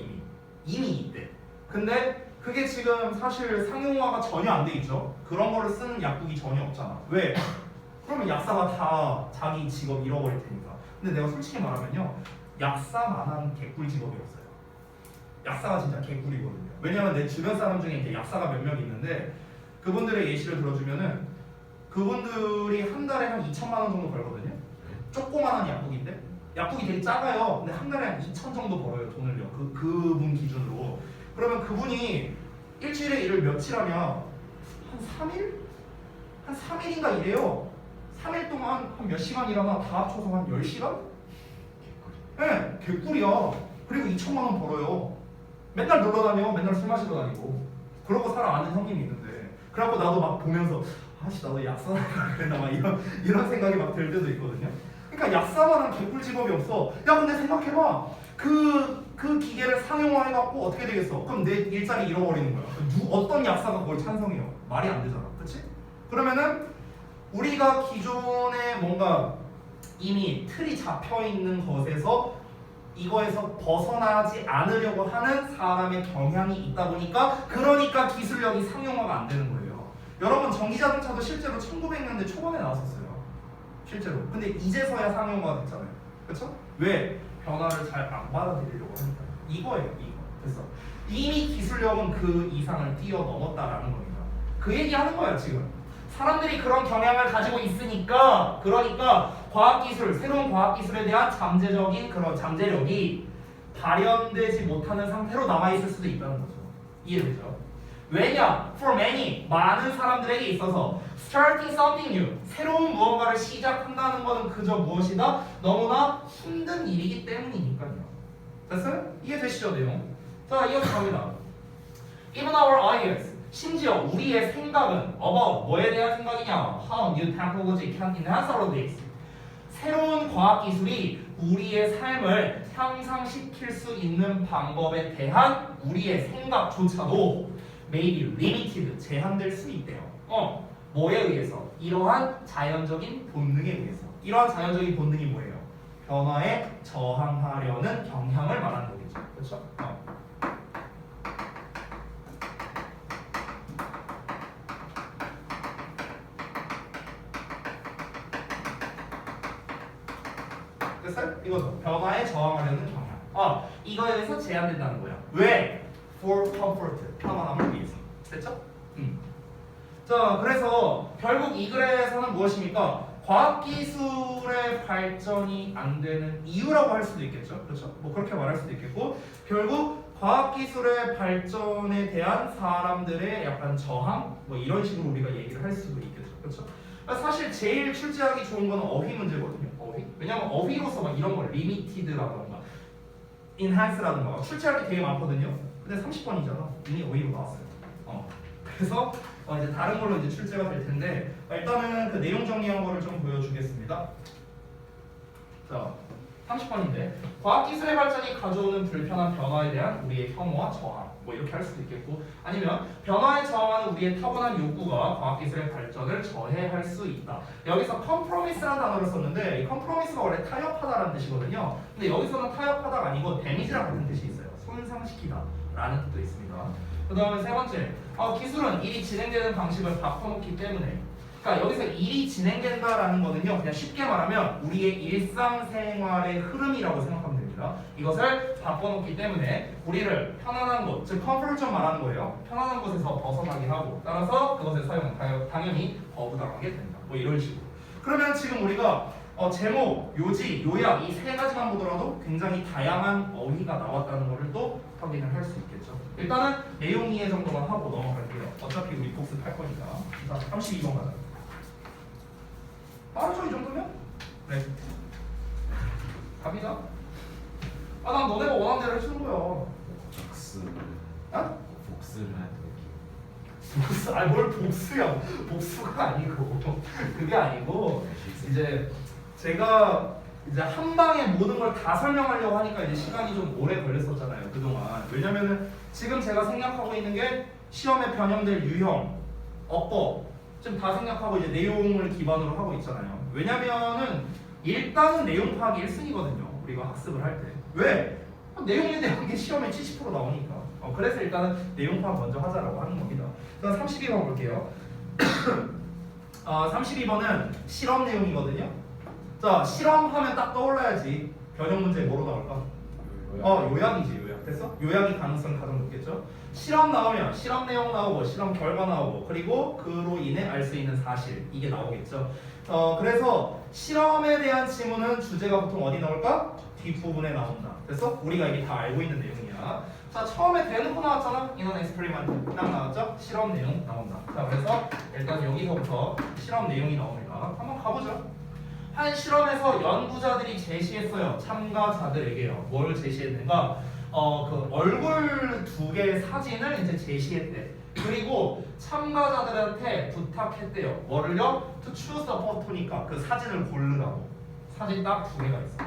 S4: 이미 있대. 근데 그게 지금 사실 상용화가 전혀 안 돼 있죠. 그런 거를 쓰는 약국이 전혀 없잖아. 왜? 그러면 약사가 다 자기 직업 잃어버릴 테니까. 근데 내가 솔직히 말하면요, 약사만한 개꿀 직업이 없어요. 약사가 진짜 개꿀이거든요. 왜냐면 내 주변 사람 중에 이제 약사가 몇 명 있는데 그분들의 예시를 들어주면은 그분들이 한 달에 한 2천만 원 정도 벌거든요. 조그만한 약국인데 약국이 되게 작아요. 근데 한 달에 한 2천 정도 벌어요 돈을요. 그분 기준으로. 그러면 그분이 일주일에 일을 며칠 하면 한 3일? 한 3일인가 이래요. 3일 동안 한 몇 시간 일하나 다 합쳐서 한 10시간? 네, 개꿀이야. 그리고 2천만 원 벌어요. 맨날 놀러 다녀. 맨날 술 마시러 다니고. 그러고 살아 아는 형님이 있는데. 그래갖고 나도 막 보면서 아씨 나도 약사나 그랬나 막 이런 생각이 막 들 때도 있거든요. 그러니까 약사만한 개꿀 직업이 없어. 야 근데 생각해봐. 그 기계를 상용화해갖고 어떻게 되겠어? 그럼 내 일자리 잃어버리는 거야. 어떤 약사가 그걸 찬성해요? 말이 안 되잖아. 그치? 그러면은 우리가 기존에 뭔가 이미 틀이 잡혀있는 것에서 이거에서 벗어나지 않으려고 하는 사람의 경향이 있다 보니까 그러니까 기술력이 상용화가 안 되는 거예요. 여러분 전기자동차도 실제로 1900년대 초반에 나왔었어요. 실제로. 근데 이제서야 상용화가 됐잖아요. 그렇죠? 왜? 변화를 잘 안 받아들이려고 하니까. 이거예요. 이거. 됐어. 이미 기술력은 그 이상을 뛰어넘었다라는 겁니다. 그 얘기하는 거야 지금. 사람들이 그런 경향을 가지고 있으니까 그러니까 과학기술, 새로운 과학기술에 대한 잠재적인 그런 잠재력이 발현되지 못하는 상태로 남아있을 수도 있다는 거죠. 이해되죠? 왜냐? For many, 많은 사람들에게 있어서 starting something new, 새로운 무언가를 시작한다는 것은 그저 무엇이다? 너무나 힘든 일이기 때문이니까요. 됐어요? 이해되시죠 내용? 자, 이어서 갑니다. Even our ideas, 심지어 우리의 생각은 about 뭐에 대한 생각이냐? How new technology can enhance our lives. 새로운 과학기술이 우리의 삶을 향상시킬 수 있는 방법에 대한 우리의 생각조차도 may be limited, 제한될 수 있대요. 뭐에 의해서? 이러한 자연적인 본능에 의해서. 이러한 자연적인 본능이 뭐예요? 변화에 저항하려는 경향을 말하는 거겠죠. 그렇죠? 됐어요? 이거죠. 변화에 저항하려는 경향. 이거에 의해서 제한된다는 거야. 왜? For comfort, 편안함을 위해서. 됐죠? 자, 그래서 결국 이 글에서는 무엇입니까? 과학기술의 발전이 안 되는 이유라고 할 수도 있겠죠. 그렇죠? 뭐 그렇게 말할 수도 있겠고, 결국 과학기술의 발전에 대한 사람들의 약간 저항? 뭐 이런 식으로 우리가 얘기를 할 수도 있겠죠. 그렇죠? 사실 제일 출제하기 좋은 건 어휘 문제거든요. 어휘. 왜냐면 어휘로서 막 이런 거 limited라던가 enhance라던가 출제할 게 되게 많거든요. 근데 30번이잖아. 이미 어휘로 나왔어요. 그래서 이제 다른 걸로 이제 출제가 될 텐데 일단은 그 내용 정리한 거를 좀 보여주겠습니다. 자, 30번인데 과학기술의 발전이 가져오는 불편한 변화에 대한 우리의 혐오와 저항 뭐 이렇게 할 수도 있겠고 아니면 변화에 저항하는 우리의 타고난 욕구가 과학기술의 발전을 저해할 수 있다. 여기서 compromise라는 단어를 썼는데 이 compromise가 원래 타협하다라는 뜻이거든요. 근데 여기서는 타협하다가 아니고 damage랑 같은 뜻이 있어요. 손상시키다 라는 뜻도 있습니다. 그 다음에 세 번째, 기술은 일이 진행되는 방식을 바꿔놓기 때문에 그러니까 여기서 일이 진행된다라는 거는요 그냥 쉽게 말하면 우리의 일상생활의 흐름이라고 생각하면 됩니다. 이것을 바꿔놓기 때문에 우리를 편안한 곳, 즉 컴포트를 말하는 거예요. 편안한 곳에서 벗어나게 하고 따라서 그것의 사용은 당연히 거부당하게 된다. 뭐 이런 식으로. 그러면 지금 우리가 제목, 요지, 요약 이 세 가지만 보더라도 굉장히 다양한 어휘가 나왔다는 것을 또 확인을 할 수 있겠죠. 일단은 내용 이해 정도만 하고 넘어갈게요. 어차피 우리 복습할 거니까. 자, 32번 가자. 빠르죠 이 정도면? 네. 답이다. 아, 난 너네가 원하는 대로 해주는 거야.
S3: 복습을
S4: 아?
S3: 복습을 해야
S4: 복수? 아니 뭘 복수야? 복수가 아니고 그게 아니고 이제 제가 이제 한 방에 모든 걸 다 설명하려고 하니까 이제 시간이 좀 오래 걸렸었잖아요 그동안. 왜냐면은 지금 제가 생각하고 있는 게 시험에 변형될 유형, 어법 지금 다 생각하고 이제 내용을 기반으로 하고 있잖아요. 왜냐면은 일단은 내용 파악이 1순위거든요 우리가 학습을 할 때. 왜? 내용에 대한 게 시험에 70% 나오니까. 그래서 일단은 내용 파악 먼저 하자라고 하는 겁니다. 자, 32번 볼게요. 32번은 실험 내용이거든요. 자, 실험하면 딱 떠올라야지. 변형 문제 뭐로 나올까? 요약이지, 요약. 됐어? 요약이 가능성 가장 높겠죠? 실험 나오면 실험 내용 나오고 실험 결과 나오고 그리고 그로 인해 알 수 있는 사실 이게 나오겠죠. 그래서 실험에 대한 지문은 주제가 보통 어디 나올까? 뒷부분에 나온다. 됐어? 우리가 이게 다 알고 있는 내용이야. 자, 처음에 대놓고 나왔잖아. 인원 엑스페리먼트 딱 나왔죠? 실험 내용 나온다. 자, 그래서 일단 여기서부터 실험 내용이 나옵니다. 한번 가보죠. 한 실험에서 연구자들이 제시했어요. 참가자들에게요. 뭘 제시했는가? 그 얼굴 두 개의 사진을 이제 제시했대. 그리고 참가자들한테 부탁했대요. 뭐를요? To choose the photo니까 그 사진을 고르라고. 사진 딱 두 개가 있어.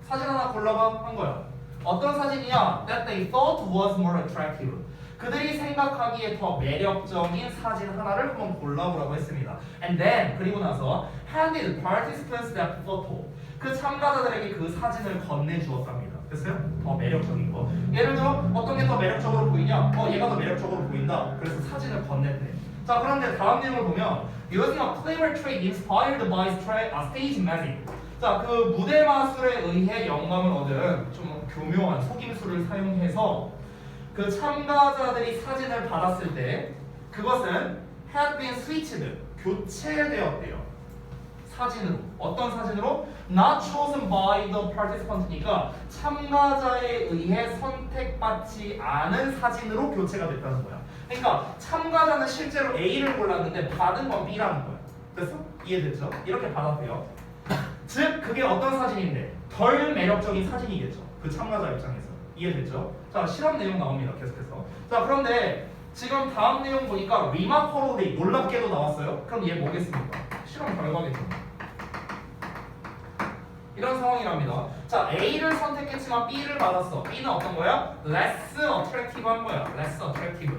S4: 사진 하나 골라봐 한 거야. 어떤 사진이야? That they thought was more attractive. 그들이 생각하기에 더 매력적인 사진 하나를 한번 골라보라고 했습니다. And then 그리고 나서 handed participants that photo. 그 참가자들에게 그 사진을 건네주었답니다. 됐어요? 더 매력적인 거. 예를 들어 어떤 게 더 매력적으로 보이냐? 얘가 더 매력적으로 보인다. 그래서 사진을 건넸대. 자, 그런데 다음 내용을 보면 Using a clever trick inspired by stage magic. 자, 그 무대 마술에 의해 영감을 얻은 좀 교묘한 속임수를 사용해서 그 참가자들이 사진을 받았을 때 그것은 had been switched, 교체되었대요. 사진으로. 어떤 사진으로? Not chosen by the participant니까 참가자에 의해 선택받지 않은 사진으로 교체가 됐다는 거야. 그러니까 참가자는 실제로 A를 골랐는데 받은 건 B라는 거야. 됐어? 이해됐죠? 이렇게 받았대요. 즉 그게 어떤 사진인데 덜 매력적인 사진이겠죠. 그 참가자 입장에서. 이해됐죠? 자, 실험 내용 나옵니다. 계속해서. 자, 그런데 지금 다음 내용 보니까 remarkably 놀랍게도 나왔어요. 그럼 얘 뭐겠습니까? 실험 결과겠죠. 이런 상황이랍니다. 자, A를 선택했지만 B를 받았어. B는 어떤 거야? less attractive한 거야. less attractive.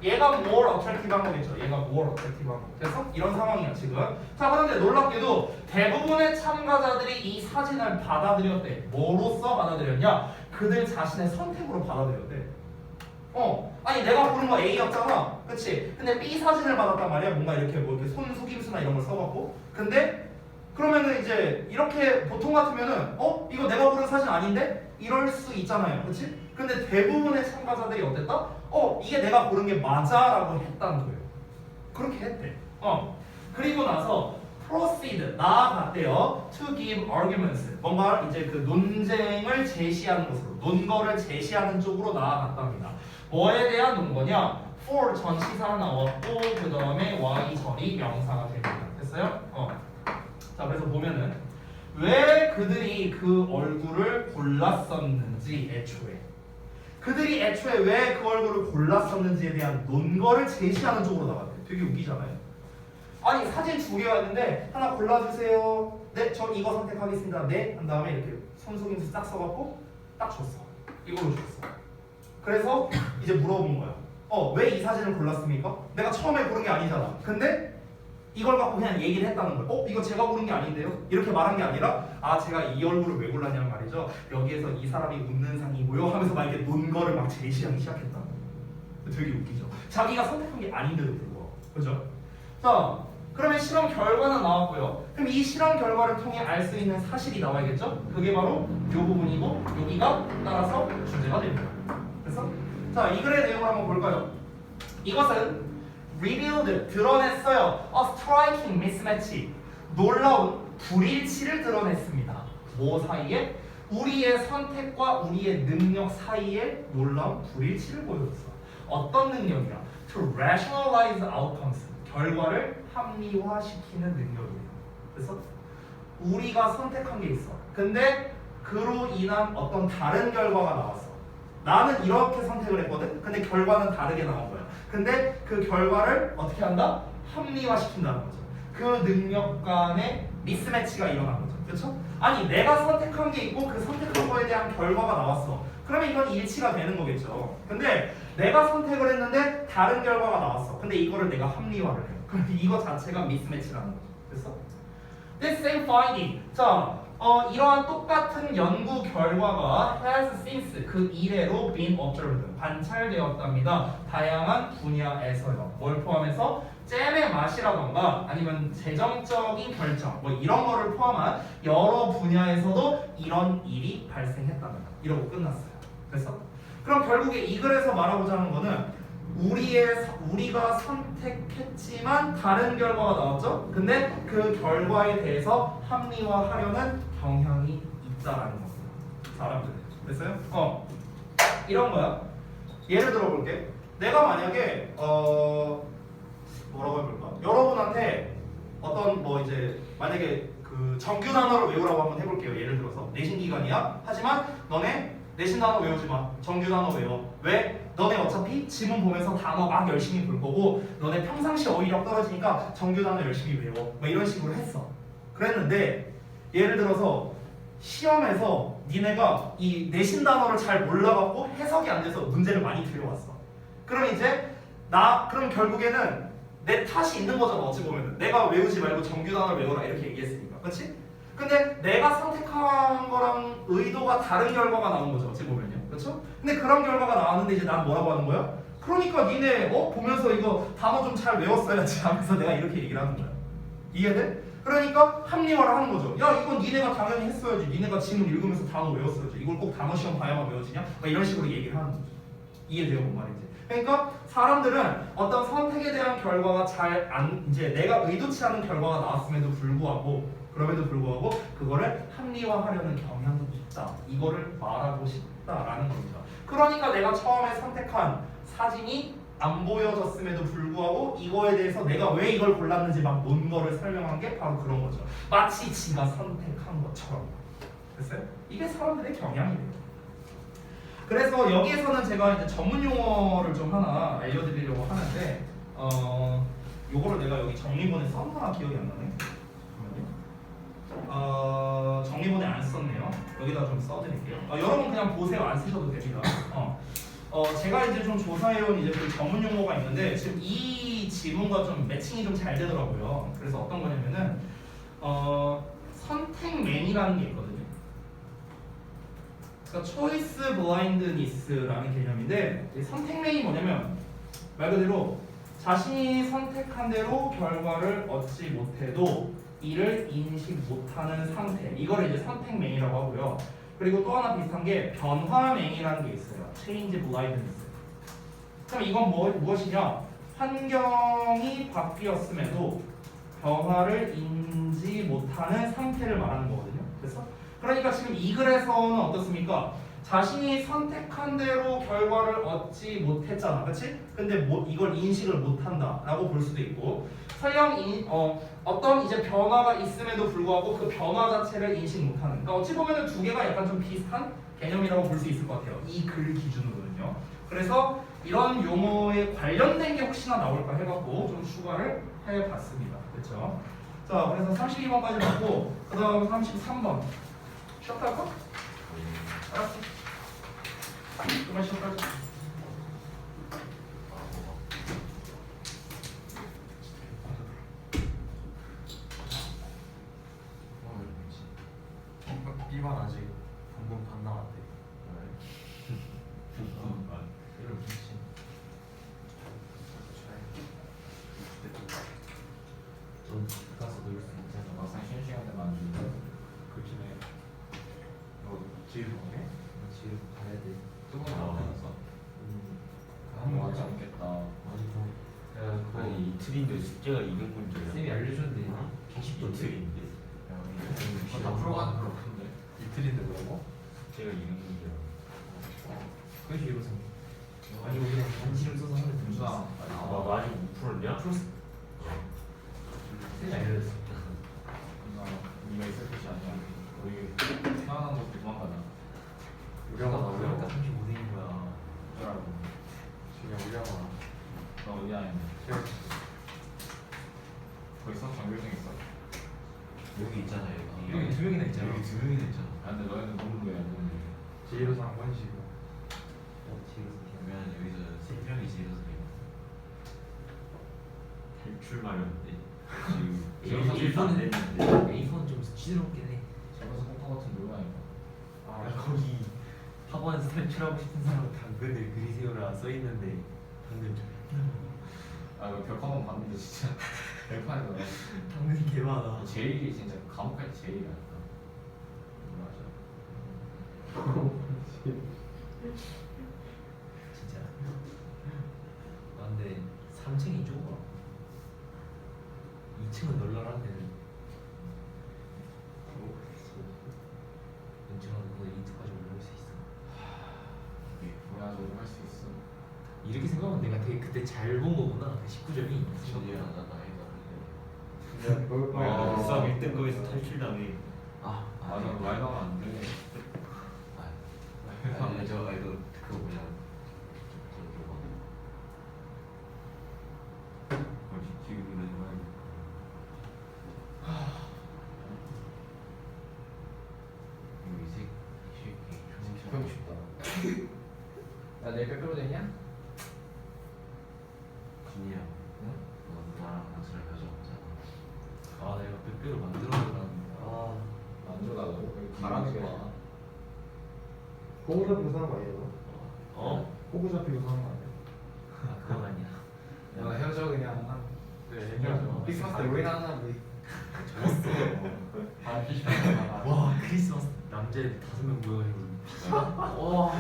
S4: 얘가 more attractive한 거겠죠. 얘가 more attractive한 거. 그래서 이런 상황이야 지금. 자, 그런데 놀랍게도 대부분의 참가자들이 이 사진을 받아들였대. 뭐로써 받아들였냐? 그들 자신의 선택으로 받아들였대. 아니 내가 고른 거 A였잖아. 그치? 근데 B 사진을 받았단 말이야. 뭔가 이렇게 뭐 이렇게 손 속임수나 이런 걸 써갖고. 근데 그러면은 이제 이렇게 보통 같으면은 이거 내가 고른 사진 아닌데? 이럴 수 있잖아요. 그치? 근데 대부분의 참가자들이 어땠다? 이게 내가 고른 게 맞아라고 했다는 거예요. 그렇게 했대. 그리고 나서 proceed 나아갔대요. To give arguments 뭔가 이제 그 논쟁을 제시하는 곳으로 논거를 제시하는 쪽으로 나아갔답니다. 뭐에 대한 논거냐? for 전치사 나왔고 그 다음에 y 절이 명사가 됩니다. 됐어요? 자, 그래서 보면은 왜 그들이 그 얼굴을 골랐었는지 그들이 애초에 왜 그 얼굴을 골랐었는지에 대한 논거를 제시하는 쪽으로 나갔대. 되게 웃기잖아요. 아니 사진 두 개가 있는데 하나 골라주세요. 네, 저 이거 선택하겠습니다. 네, 한 다음에 이렇게 손속임수 딱 써갖고 딱 줬어. 이걸로 줬어. 그래서 이제 물어본 거야. 왜 이 사진을 골랐습니까? 내가 처음에 고른 게 아니잖아. 근데 이걸 갖고 그냥 얘기를 했다는 거예요. 이거 제가 고른 게 아닌데요? 이렇게 말한 게 아니라 제가 이 얼굴을 왜 골랐냐는 말이죠. 여기에서 이 사람이 웃는 상이고요 하면서 막 이렇게 논거를 막 제시하기 시작했다. 되게 웃기죠. 자기가 선택한 게 아닌데도 불구하고. 그죠? 자, 그러면 실험 결과는 나왔고요. 그럼 이 실험 결과를 통해 알 수 있는 사실이 나와야겠죠? 그게 바로 이 부분이고 여기가 따라서 주제가 됩니다. 그래서 자, 이 글의 내용을 한번 볼까요? 이것은 revealed 드러냈어요. A striking mismatch 놀라운 불일치를 드러냈습니다. 뭐 사이에? 우리의 선택과 우리의 능력 사이에 놀라운 불일치를 보여줬어. 어떤 능력이야? To rationalize outcomes. 결과를 합리화시키는 능력이에요. 그래서 우리가 선택한 게 있어. 근데 그로 인한 어떤 다른 결과가 나왔어. 나는 이렇게 선택을 했거든. 근데 결과는 다르게 나온 거야. 근데 그 결과를 어떻게 한다? 합리화시킨다는 거죠. 그 능력 간의 미스매치가 일어난 거죠. 그렇죠? 아니 내가 선택한 게 있고 그 선택한 거에 대한 결과가 나왔어. 그러면 이건 일치가 되는 거겠죠. 근데 내가 선택을 했는데 다른 결과가 나왔어. 근데 이거를 내가 합리화를 해요. 그럼 이거 자체가 미스매치라는 거죠. 그래서 This same finding. 자, 이러한 똑같은 연구 결과가 has since 그 이래로 been observed 관찰되었답니다. 다양한 분야에서요. 뭘 포함해서 잼의 맛이라던가 아니면 재정적인 결정 뭐 이런 거를 포함한 여러 분야에서도 이런 일이 발생했답니다. 이러고 끝났어요. 그래서 그럼 결국에 이 글에서 말하고자 하는 거는 우리가 선택했지만 다른 결과가 나왔죠. 근데 그 결과에 대해서 합리화하려는 경향이 있다라는 겁니다. 사람들. 됐어요? 이런 거야. 예를 들어 볼게. 내가 만약에 뭐라고 해볼까? 여러분한테 어떤 뭐 이제 만약에 그 정규 단어를 외우라고 한번 해볼게요. 예를 들어서 내신 기간이야. 하지만 너네 내신 단어 외우지 마. 정규 단어 외워. 왜? 너네 어차피 지문 보면서 단어 막 열심히 볼 거고 너네 평상시 어휘력 떨어지니까 정규 단어 열심히 외워. 뭐 이런 식으로 했어. 그랬는데 예를 들어서 시험에서 니네가 이 내신 단어를 잘 몰라갖고 해석이 안 돼서 문제를 많이 들여왔어. 그럼 이제 그럼 결국에는 내 탓이 있는 거잖아. 어찌 보면은 내가 외우지 말고 정규 단어를 외워라 이렇게 얘기했으니까, 그렇지? 근데 내가 선택한 거랑 의도가 다른 결과가 나온 거죠. 어찌 보면요, 그렇죠? 근데 그런 결과가 나왔는데 이제 난 뭐라고 하는 거야? 그러니까 니네 보면서 이거 단어 좀 잘 외웠어야지 하면서 내가 이렇게 얘기를 하는 거야. 이해돼? 그러니까 합리화를 하는 거죠. 야 이건 니네가 당연히 했어야지. 니네가 지문 읽으면서 단어 외웠어야지. 이걸 꼭 단어 시험 봐야만 외워지냐? 막 이런 식으로 얘기를 하는 거죠. 이해돼요, 뭔 말인지? 그러니까 사람들은 어떤 선택에 대한 결과가 이제 내가 의도치 않은 결과가 나왔음에도 불구하고 그거를 합리화하려는 경향이 있다. 이거를 말하고 싶다라는 겁니다. 그러니까 내가 처음에 선택한 사진이 안 보여졌음에도 불구하고 이거에 대해서 내가 왜 이걸 골랐는지 막 논거를 설명한 게 바로 그런 거죠. 마치 지가 선택한 것처럼. 됐어요? 이게 사람들의 경향이에요. 그래서 여기에서는 제가 이제 전문 용어를 좀 하나 알려드리려고 하는데 요거를 내가 여기 정리본에 썼나 기억이 안 나네. 정리본에 안 썼네요. 여기다 좀 써드릴게요. 여러분 그냥 보세요. 안 쓰셔도 됩니다. 제가 이제 좀 조사해온 이제 그 전문 용어가 있는데 지금 이 지문과 좀 매칭이 좀 잘 되더라고요. 그래서 어떤 거냐면은 선택맨이라는 게 있거든요. 그러니까 초이스 블라인드니스라는 개념인데 선택맨이 뭐냐면 말 그대로 자신이 선택한 대로 결과를 얻지 못해도 이를 인식 못하는 상태, 이거를 이제 선택맹이라고 하고요. 그리고 또 하나 비슷한 게 변화맹이라는 게 있어요. Change blindness. 그럼 이건 무엇이냐? 환경이 바뀌었음에도 변화를 인지 못하는 상태를 말하는 거거든요. 그래서 그러니까 지금 이 글에서는 어떻습니까? 자신이 선택한 대로 결과를 얻지 못했잖아, 그렇지? 근데 이걸 인식을 못한다라고 볼 수도 있고, 설령 어떤 이제 변화가 있음에도 불구하고 그 변화 자체를 인식 못하는. 그러니까 어찌 보면 두 개가 약간 좀 비슷한 개념이라고 볼 수 있을 것 같아요. 이 글 기준으로는요. 그래서 이런 용어에 관련된 게 혹시나 나올까 해갖고 좀 추가를 해봤습니다. 그렇죠? 자, 그래서 32번까지 봤고, 그다음 33번. 쉬었다 할까? 알았어. 그만 쉬었다 하자.
S3: B반 아직 방금 반 남았대. 이런 미친. 넌 가서 놀 수 있잖아.
S1: 막상 쉬는 시간 때만 안 주는데 그렇긴 해.
S3: 지금 뭐해? 지금 가야 돼.
S1: 두번 나와서
S3: 한번
S1: 맞지 않겠다.
S3: 아니 이틀인데 숙제가 200문제야.
S2: 쌤이 알려줬는데
S3: 이틀인데.
S1: 다 풀어가는 거 같은데.
S2: 이틀인데 뭐라고?
S3: 제가 이긴 문제야.
S1: 그게 이로서
S3: 아니 우리가 단치를 써서 하는
S1: 준수아
S3: 너 아직 못 풀었냐? 풀었어.
S1: 세지 알려줬어. 네가 있을 것이 아니야. 우리 태어난 것도 도망가자.
S3: 우리가 35세인 거야.
S1: 어쩌라고.
S5: 그냥 우량아.
S1: 너 어디 아니냐? 벌써 정글증 있어?
S3: 여기 있잖아 여기.
S1: 여기 두 명이나 있잖아.
S3: 여기 두 명이나 있잖아.
S1: 아 근데 너희는 노는거야 노는
S5: 제1호선 한 번씩이고.
S3: 그러면 여기서 세 명이 제일어서 탈출 마련인데 지금
S1: 일본은
S3: 됐는데.
S6: A선 좀 수치스럽긴 해.
S1: 저번에 공파 같은 놀라니까.
S6: 아 거기 학원에서 탈출하고 싶은 사람 당근을 그리세요라 써 있는데 당근 좀
S1: 아 이거 벽 한번 봤는데 진짜 별판이다.
S6: 당근이 개 많아.
S1: 제일이 진짜 감옥 갈 때 제일이라니까. 맞아.
S6: 진짜. 아 근데 3층이 좁아. 2층은 널널한데. 은정아 그거 인트까지 올라올 수 있어.
S1: 뭐야 너도 할수 있어.
S6: 이렇게 생각하면 내가 되게 그때 잘 본 거구나. 그 19점이.
S3: 진이야 나 나이가
S5: 근데 그걸
S3: 아,
S5: 봐.
S3: 1등 거기서 탈출당해.
S1: 맞아 말 나면 안 돼.
S3: 아니 저 아이도 그거 뭐냐 지금 이색 새끼
S1: 배우고 싶다. 나 내일 빼빼로 되냐?
S3: 준이야
S1: 응?
S3: 너 나랑 같이 가자 없잖아.
S6: 아 내가 뼈를 만들어놨는데. 아
S1: 만들어달라고? 여기 가라는 게 많아.
S5: 호구 잡히고 사는 거 아니에요?
S3: 어?
S5: 호구 잡히고 사는 거 아니에요?
S6: 그건 아니야.
S1: 너 헤어져 그냥.
S5: 네,
S6: 헤어져.
S1: 크리스마스 때 우리나 하나 우리.
S6: 와 크리스마스 남자애들 5명 모여가지고 와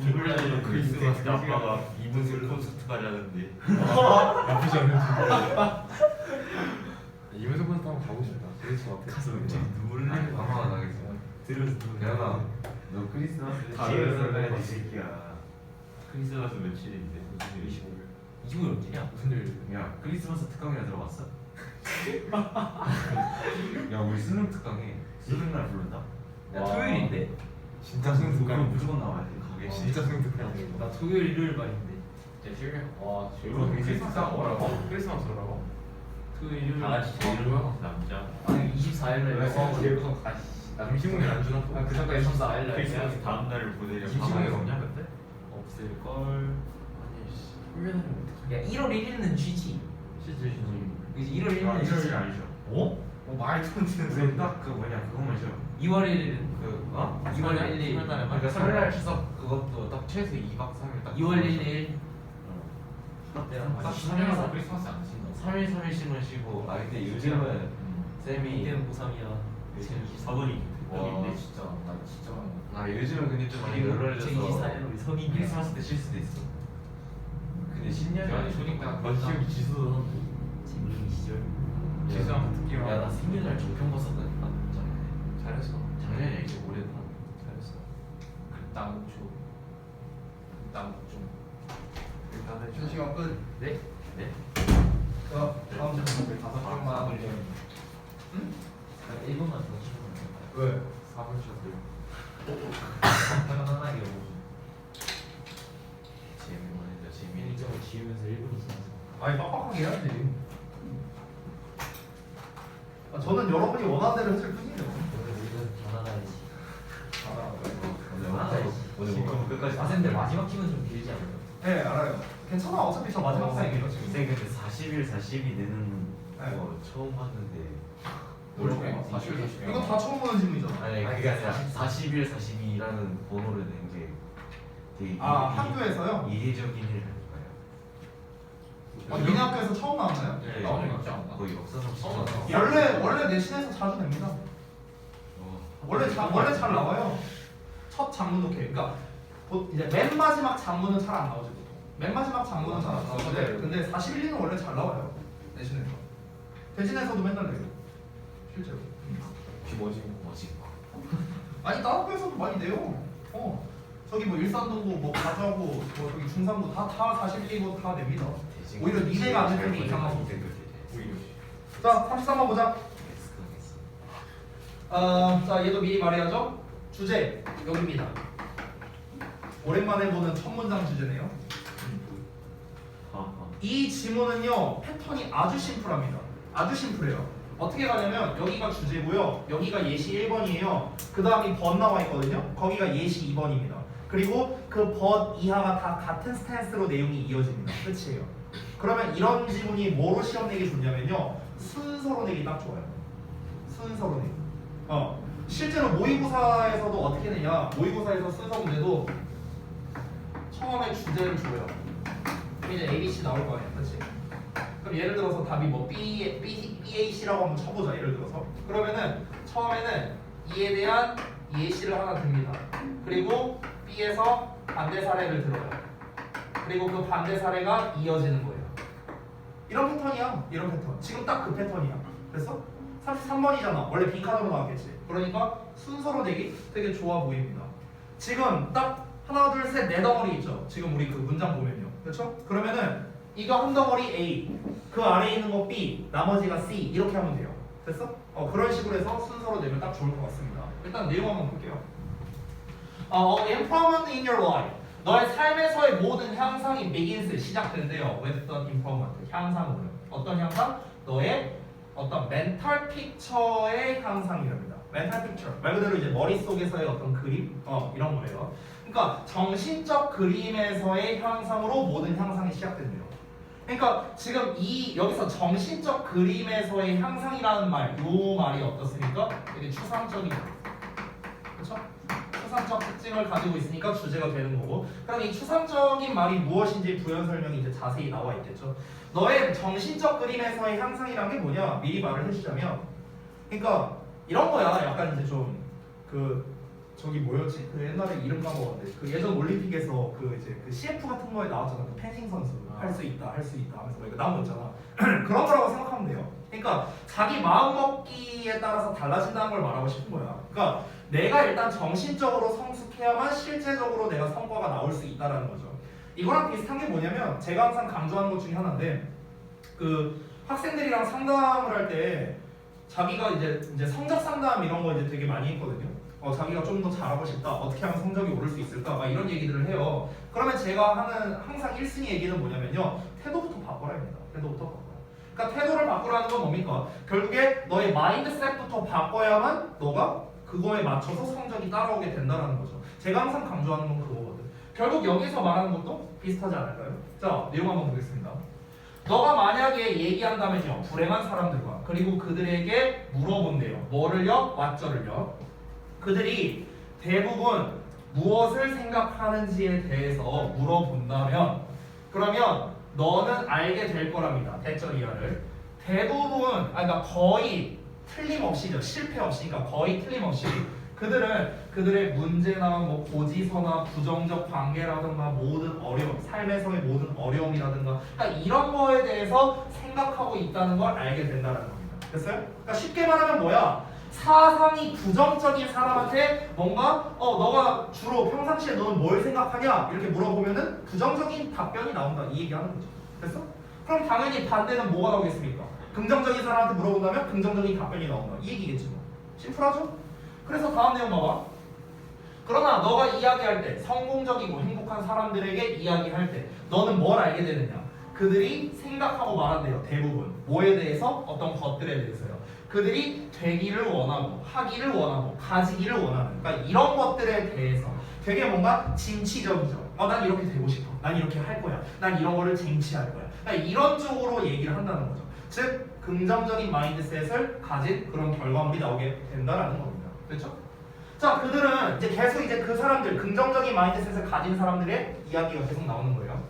S3: 누굴래도 크리스마스 때 아빠가 이문세 콘서트 가자는데.
S5: 나쁘지 않은 이면서 콘서트 한번 가고 싶다. 재밌을 것 같아.
S6: 가서
S3: 눈물 나게 방황 나겠어.
S6: 들어서
S3: 대현아, 너 크리스마스
S1: 다
S3: 지혜를
S1: 알았어,
S3: 써야
S1: 알았어.
S3: 이 새끼야. 크리스마스 며칠인데? 25일.
S6: 25일 언제냐?
S5: 무슨 일?
S3: 야, 크리스마스 특강이나 들어봤어? 야, 우리 수능 특강에 수능 날 부른다?
S6: 나
S1: 와.
S6: 토요일인데?
S5: 진짜 승
S3: 그럼 무조건 나와야 돼. 가게.
S5: 진짜 승득한
S6: 나 토요일 일요일 반인데
S1: 제일 와
S3: 이거
S1: 크리스마스 하고 뭐라고?
S5: 크리스마스라고?
S6: 토요일 일요일
S3: 다 같이 제일 남자.
S6: 아니 24일날
S1: 나
S5: 김시문이 안 주나?
S1: 아, 그 전까지
S6: 24일날
S3: 크리스마스 다음 날을 보내려.
S5: 김시문이 없냐 그때?
S6: 없을걸.
S5: 아니 씨. 훈련하면 어떡해?
S6: 야 1월 1일은 쉬지.
S5: 시지.
S6: 그지 1월 1일은
S3: 아,
S6: 쉬지.
S3: 일요일 아니죠?
S6: 어?
S1: 말도 안 되는
S3: 우리 딱그 뭐냐 그것만 쉬어.
S6: 2월 1일은
S3: 그 어?
S6: 2월 1일.
S3: 그러니까 설날 추석 그것도 딱 최소 2박 3일 딱.
S6: 2월 1일.
S3: 딱
S6: 딱
S1: 3일에서 크리스마스 안 친다.
S3: 3일 3일씩은 쉬고. 아 근데 요즘은 쌤이
S6: 이때는 고3이야.
S3: 2024번이
S1: 와 진짜 나 진짜 많이
S3: 아 요즘은 근데 좀 많이 늘어져서
S6: 2024년 우리 성인이야.
S3: 크리스마스 때 쉴 수도 있어. 근데 신년이
S1: 아니 초딩 때
S5: 기억이 지수도
S6: 재민이 시절.
S5: 지수한테 듣기만.
S3: 야나 생일날 종편 봤었다니까 작년에.
S5: 잘했어.
S3: 작년이 이제 올해구나.
S5: 잘했어.
S1: 땅초
S5: 일단은
S4: 현 시간 끝.
S6: 네?
S3: 네?
S1: 다음 주에 5명만
S6: 응? 1분만 더 쉬면
S4: 왜?
S5: 4분 쉬었어요.
S6: 편안하게 오고.
S3: 재미만 해줘 재미.
S6: 일정을 지우면서 1분이 지나서.
S4: 아니 빡빡하게 해야지. 아, 저는 여러분이 원하는 대로 했을 뿐이에요.
S6: 오늘 우리는 다 나가야지.
S3: 오늘 목표는 끝까지.
S6: 아 근데 마지막 팀은 좀 길지 않아요?
S4: 네 알아요. 괜찮아 어차피 저 마지막 사이에요 지금.
S3: 쌤 근데 40일 40이 되는
S4: 네.
S3: 거 처음 봤는데.
S1: 모르겠네. 40일
S4: 이거 다 처음 보는 질문이잖아.
S3: 아니 그게 아니라 40일 42라는 번호를 낸 게 되게
S4: 학교에서요?
S3: 이례적인 일을
S4: 니네 학교에서 처음 나왔나요?
S3: 네,
S1: 나오는 거 같지 않나?
S3: 거의 역사상
S1: 처음
S3: 처음.
S4: 원래 내신에서 자주 됩니다.
S3: 어.
S4: 원래 잘 나와요. 첫 장문 오케이. 그러니까 이제 맨 마지막 장문은 잘 안 나오지 보통. 맨 마지막 장문은 잘 안 나오는데 근데 41리는 원래 잘 나와요. 내신에서. 대신에서도 맨날 내요. 실제로.
S1: 혹시 뭐지?
S3: 뭐지?
S4: 아니 다른 학교에서도 많이 내요. 저기 뭐 일산동고 뭐 가자고 뭐 저기 중산고 다 41이고 다 냅니다. 오히려 니네가 안 내는 게 이상하고. 오히려. 자 33번 보자. 자 얘도 미리 말해야죠. 주제 여기입니다. 오랜만에 보는 첫 문장 주제네요. 이 지문은요 패턴이 아주 심플합니다. 아주 심플해요. 어떻게 가냐면 여기가 주제고요. 여기가 예시 1번이에요. 그 다음이 벗 나와 있거든요. 거기가 예시 2번입니다. 그리고 그 벗 이하가 다 같은 스탠스로 내용이 이어집니다. 끝이에요. 그러면 이런 지문이 뭐로 시험 내기 좋냐면요. 순서로 내기 딱 좋아요. 순서로 내기. 실제로 모의고사에서도 어떻게 내냐. 모의고사에서 순서 문제도 처음에 주제를 줘요. 그럼 이제 ABC 나올 거 아니야. 그렇지? 그럼 예를 들어서 답이 뭐 BAC라고 한번 쳐보자. 예를 들어서 그러면은 처음에는 이에 대한 예시를 하나 듭니다. 그리고 B에서 반대 사례를 들어요. 그리고 그 반대 사례가 이어지는 거예요. 이런 패턴이야. 이런 패턴. 지금 딱 그 패턴이야. 됐어? 33번이잖아. 원래 B카드로 나왔겠지. 그러니까 순서로 내기 되게 좋아 보입니다. 지금 딱 하나 둘 셋 네 덩어리 있죠. 지금 우리 그 문장 보면요. 그렇죠? 그러면은 이거 한 덩어리 A, 그 아래에 있는 거 B, 나머지가 C 이렇게 하면 돼요. 됐어? 그런 식으로 해서 순서로 내면 딱 좋을 것 같습니다. 일단 내용 한번 볼게요. Improvement in your life. 너의 삶에서의 모든 향상이 begins 시작된대요. With the improvement. 향상으로. 어떤 향상? 너의 어떤 멘탈 픽처의 향상이랍니다. 멘탈 픽처. 말 그대로 이제 머릿속에서의 어떤 그림? 이런 거예요. 그러니까 정신적 그림에서의 향상으로 모든 향상이 시작된대요. 그러니까 지금 여기서 정신적 그림에서의 향상이라는 말, 요 말이 어떻습니까? 되게 추상적이죠. 그렇죠? 추상적 특징을 가지고 있으니까 주제가 되는 거고. 그럼 이 추상적인 말이 무엇인지 부연 설명이 이제 자세히 나와 있겠죠. 너의 정신적 그림에서의 향상이란 게 뭐냐? 미리 말을 해주자면, 그러니까 이런 거야. 약간 이제 좀 저기 뭐였지? 그 옛날에 이름 까먹었는데 그 예전 올림픽에서 그 이제 그 CF 같은 거에 나왔잖아. 그 펜싱 선수 할 수 있다 하면서 막 이거 나온 거 있잖아. 그런 거라고 생각하면 돼요. 그러니까 자기 마음 먹기에 따라서 달라진다는 걸 말하고 싶은 거야. 그러니까 내가 일단 정신적으로 성숙해야만 실제적으로 내가 성과가 나올 수 있다라는 거죠. 이거랑 비슷한 게 뭐냐면 제가 항상 강조하는 것 중에 하나인데 그 학생들이랑 상담을 할 때 자기가 이제 성적 상담 이런 거 이제 되게 많이 했거든요. 자기가 좀 더 잘하고 싶다. 어떻게 하면 성적이 오를 수 있을까? 막 이런 얘기들을 해요. 그러면 제가 하는 항상 1순위 얘기는 뭐냐면요. 태도부터 바꿔라입니다. 태도부터 바꿔. 그러니까 태도를 바꾸라는 건 뭡니까? 결국에 너의 마인드셋부터 바꿔야만 너가 그거에 맞춰서 성적이 따라오게 된다는 거죠. 제가 항상 강조하는 건 그거거든. 결국 여기서 말하는 것도 비슷하지 않을까요? 자, 내용 한번 보겠습니다. 너가 만약에 얘기한다면요. 불행한 사람들과 그리고 그들에게 물어본대요. 뭐를요? 왓저를요. 그들이 대부분 무엇을 생각하는지에 대해서 물어본다면 그러면 너는 알게 될 거랍니다. 대절 이하를. 대부분, 그러니까 거의 틀림없이죠. 실패 없이, 그러니까 거의 틀림없이 그들은 그들의 문제나 뭐 고지서나 부정적 관계라든가 모든 어려움, 삶에서의 모든 어려움이라든가 그러니까 이런 거에 대해서 생각하고 있다는 걸 알게 된다는 겁니다. 됐어요? 그러니까 쉽게 말하면 뭐야? 사상이 부정적인 사람한테 뭔가 너가 주로 평상시에 너는 뭘 생각하냐 이렇게 물어보면은 부정적인 답변이 나온다 이 얘기하는 거죠. 됐어? 그럼 당연히 반대는 뭐가 나오겠습니까? 긍정적인 사람한테 물어본다면 긍정적인 답변이 나온다 이 얘기겠지 뭐. 심플하죠? 그래서 다음 내용 봐봐. 그러나 너가 이야기할 때 성공적이고 행복한 사람들에게 이야기할 때 너는 뭘 알게 되느냐? 그들이 생각하고 말한대요. 대부분 뭐에 대해서? 어떤 것들에 대해서요. 그들이 되기를 원하고 하기를 원하고 가지기를 원하는 그러니까 이런 것들에 대해서 되게 뭔가 진취적이죠. 난 이렇게 되고 싶어. 난 이렇게 할 거야. 난 이런 거를 쟁취할 거야. 그러니까 이런 쪽으로 얘기를 한다는 거죠. 즉 긍정적인 마인드셋을 가진 그런 결과물이 나오게 된다라는 겁니다. 그렇죠? 자, 그들은 이제 계속 그 사람들 긍정적인 마인드셋을 가진 사람들의 이야기가 계속 나오는 거예요.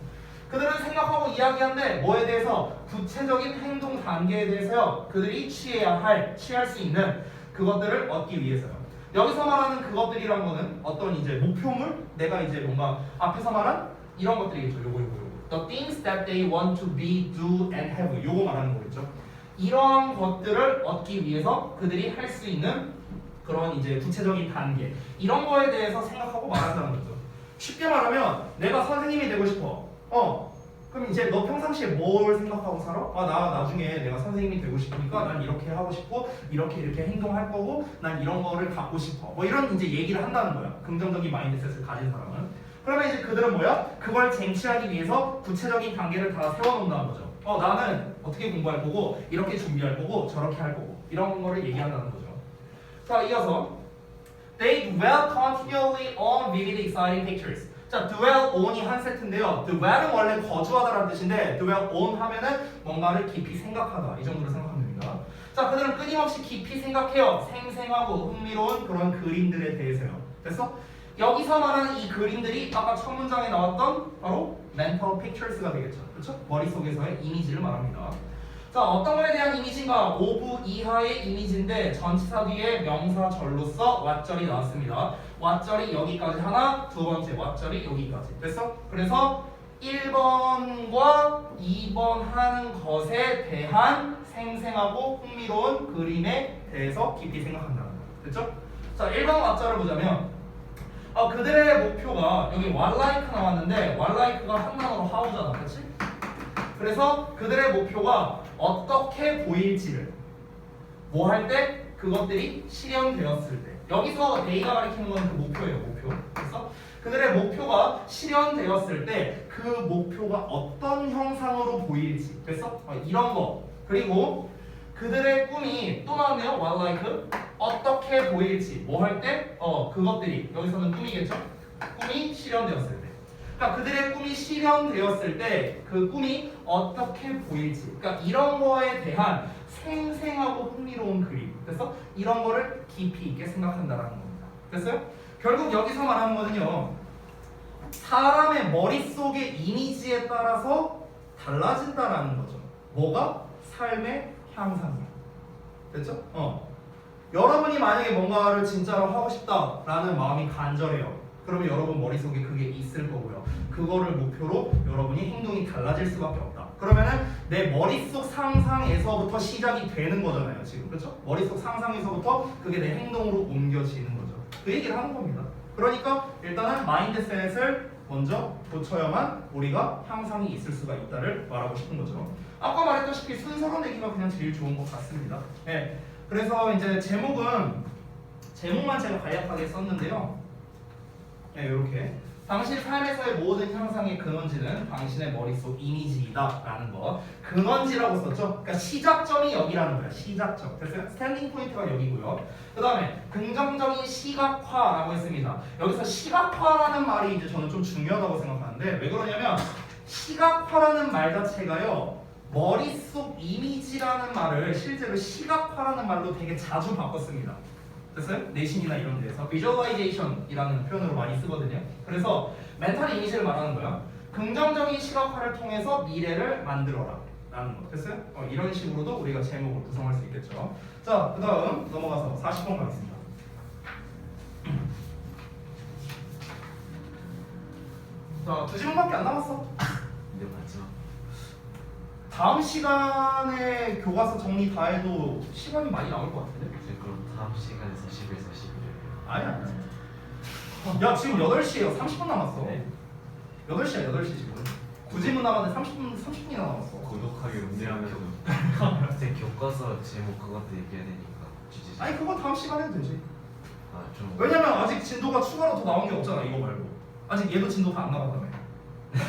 S4: 그들은 생각하고 이야기하는데 뭐에 대해서? 구체적인 행동 단계에 대해서요. 그들이 취할 수 있는 그것들을 얻기 위해서요. 여기서 말하는 그것들이란 거는 어떤 이제 목표물? 내가 이제 뭔가 앞에서 말한 이런 것들이겠죠. 요거. The things that they want to be, do, and have. 요거 말하는 거겠죠. 이러한 것들을 얻기 위해서 그들이 할 수 있는 그런 이제 구체적인 단계 이런 거에 대해서 생각하고 말한다는 거죠. 쉽게 말하면 내가 선생님이 되고 싶어. 그럼 이제 너 평상시에 뭘 생각하고 살아? 나 나중에 내가 선생님이 되고 싶으니까 난 이렇게 하고 싶고 이렇게 행동할 거고 난 이런 거를 갖고 싶어. 뭐 이런 이제 얘기를 한다는 거야. 긍정적인 마인드셋을 가진 사람은. 그러면 이제 그들은 뭐야? 그걸 쟁취하기 위해서 구체적인 단계를 다 세워놓는다는 거죠. 나는 어떻게 공부할 거고 이렇게 준비할 거고 저렇게 할 거고 이런 거를 얘기한다는 거죠. 자, 이어서 They dwell continually on vivid, exciting pictures. 자, dwell on이 한 세트인데요. dwell은 원래 거주하다라는 뜻인데 dwell on 하면은 뭔가를 깊이 생각하다 이 정도로 생각하면 됩니다. 자, 그들은 끊임없이 깊이 생각해요. 생생하고 흥미로운 그런 그림들에 대해서요. 됐어? 여기서 말하는 이 그림들이 아까 첫 문장에 나왔던 바로 mental pictures가 되겠죠. 그렇죠? 머릿속에서의 이미지를 말합니다. 자, 어떤 거에 대한 이미지인가? 오브 이하의 이미지인데 전치사 뒤에 명사절로서 왓절이 나왔습니다. 왓절이 여기까지 하나, 두 번째 왓절이 여기까지. 됐어? 그래서 1번과 2번 하는 것에 대한 생생하고 흥미로운 그림에 대해서 깊이 생각한다는 거. 됐죠? 자, 1번 왓절을 보자면 그들의 목표가 여기 what like 나왔는데 what like가 한문어로 how잖아. 그렇지? 그래서 그들의 목표가 어떻게 보일지를 뭐 할 때 그것들이 실현되었을 때 여기서 A가 가리키는 건 그 목표예요. 목표. 그래서 그들의 목표가 실현되었을 때 그 목표가 어떤 형상으로 보일지 됐어? 이런 거 그리고 그들의 꿈이 또 나왔네요. what like 어떻게 보일지 뭐 할 때 그것들이 여기서는 꿈이겠죠? 꿈이 실현되었을 때 그러니까 그들의 꿈이 실현되었을 때 그 꿈이 어떻게 보일지 그러니까 이런 거에 대한 생생하고 흥미로운 그림 됐어? 이런 거를 깊이 있게 생각한다라는 겁니다. 됐어요? 결국 여기서 말하는 거는요 사람의 머릿속의 이미지에 따라서 달라진다라는 거죠. 뭐가? 삶의 향상이야. 됐죠? 여러분이 만약에 뭔가를 진짜로 하고 싶다라는 마음이 간절해요. 그러면 여러분 머릿속에 그게 있을 거고요. 그거를 목표로 여러분이 행동이 달라질 수밖에 없다. 그러면은 내 머릿속 상상에서부터 시작이 되는 거잖아요. 지금 그렇죠? 머릿속 상상에서부터 그게 내 행동으로 옮겨지는 거죠. 그 얘기를 하는 겁니다. 그러니까 일단은 마인드셋을 먼저 고쳐야만 우리가 향상이 있을 수가 있다를 말하고 싶은 거죠. 아까 말했다시피 순서로 내기가 그냥 제일 좋은 것 같습니다. 네. 그래서 이제 제목만 제가 간략하게 썼는데요. 네, 이렇게 당신 삶에서의 모든 향상의 근원지는 당신의 머릿속 이미지이다라는 거. 근원지라고 썼죠. 그러니까 시작점이 여기라는 거야. 시작점. 됐어요? 스탠딩 포인트가 여기고요. 그 다음에 긍정적인 시각화라고 했습니다. 여기서 시각화라는 말이 이제 저는 좀 중요하다고 생각하는데 왜 그러냐면 시각화라는 말 자체가요. 머릿속 이미지라는 말을 실제로 시각화라는 말로 되게 자주 바꿨습니다. 됐어요? 내신이나 이런 데에서 visualization이라는 표현으로 많이 쓰거든요. 그래서 멘탈 이미지를 말하는 거야. 긍정적인 시각화를 통해서 미래를 만들어라 라는 거. 됐어요? 이런 식으로도 우리가 제목을 구성할 수 있겠죠. 자, 그 다음 넘어가서 40번 가겠습니다. 자, 2질문밖에 안 남았어.
S3: 이제 마지막.
S4: 다음 시간에 교과서 정리 다 해도 시간이 많이 남을 것 같은데?
S3: 이제 그럼 다음 시간에서 10에서 11일.
S4: 아니야. 야, 지금 8시에요. 30분 남았어.
S3: 네.
S4: 8시야, 8시 지금. 9질문 남았는데 30분이나 남았어.
S2: 고독하게 음대하면서
S3: 제 교과서 제목 그것도 얘기해야 되니까 주제.
S4: 아니, 그건 다음 시간에 해도 되지.
S3: 좀.
S4: 왜냐면 아직 진도가 추가로 더 나온 게 없잖아, 이거 말고. 아직 얘도 진도 다 안 나갔다며.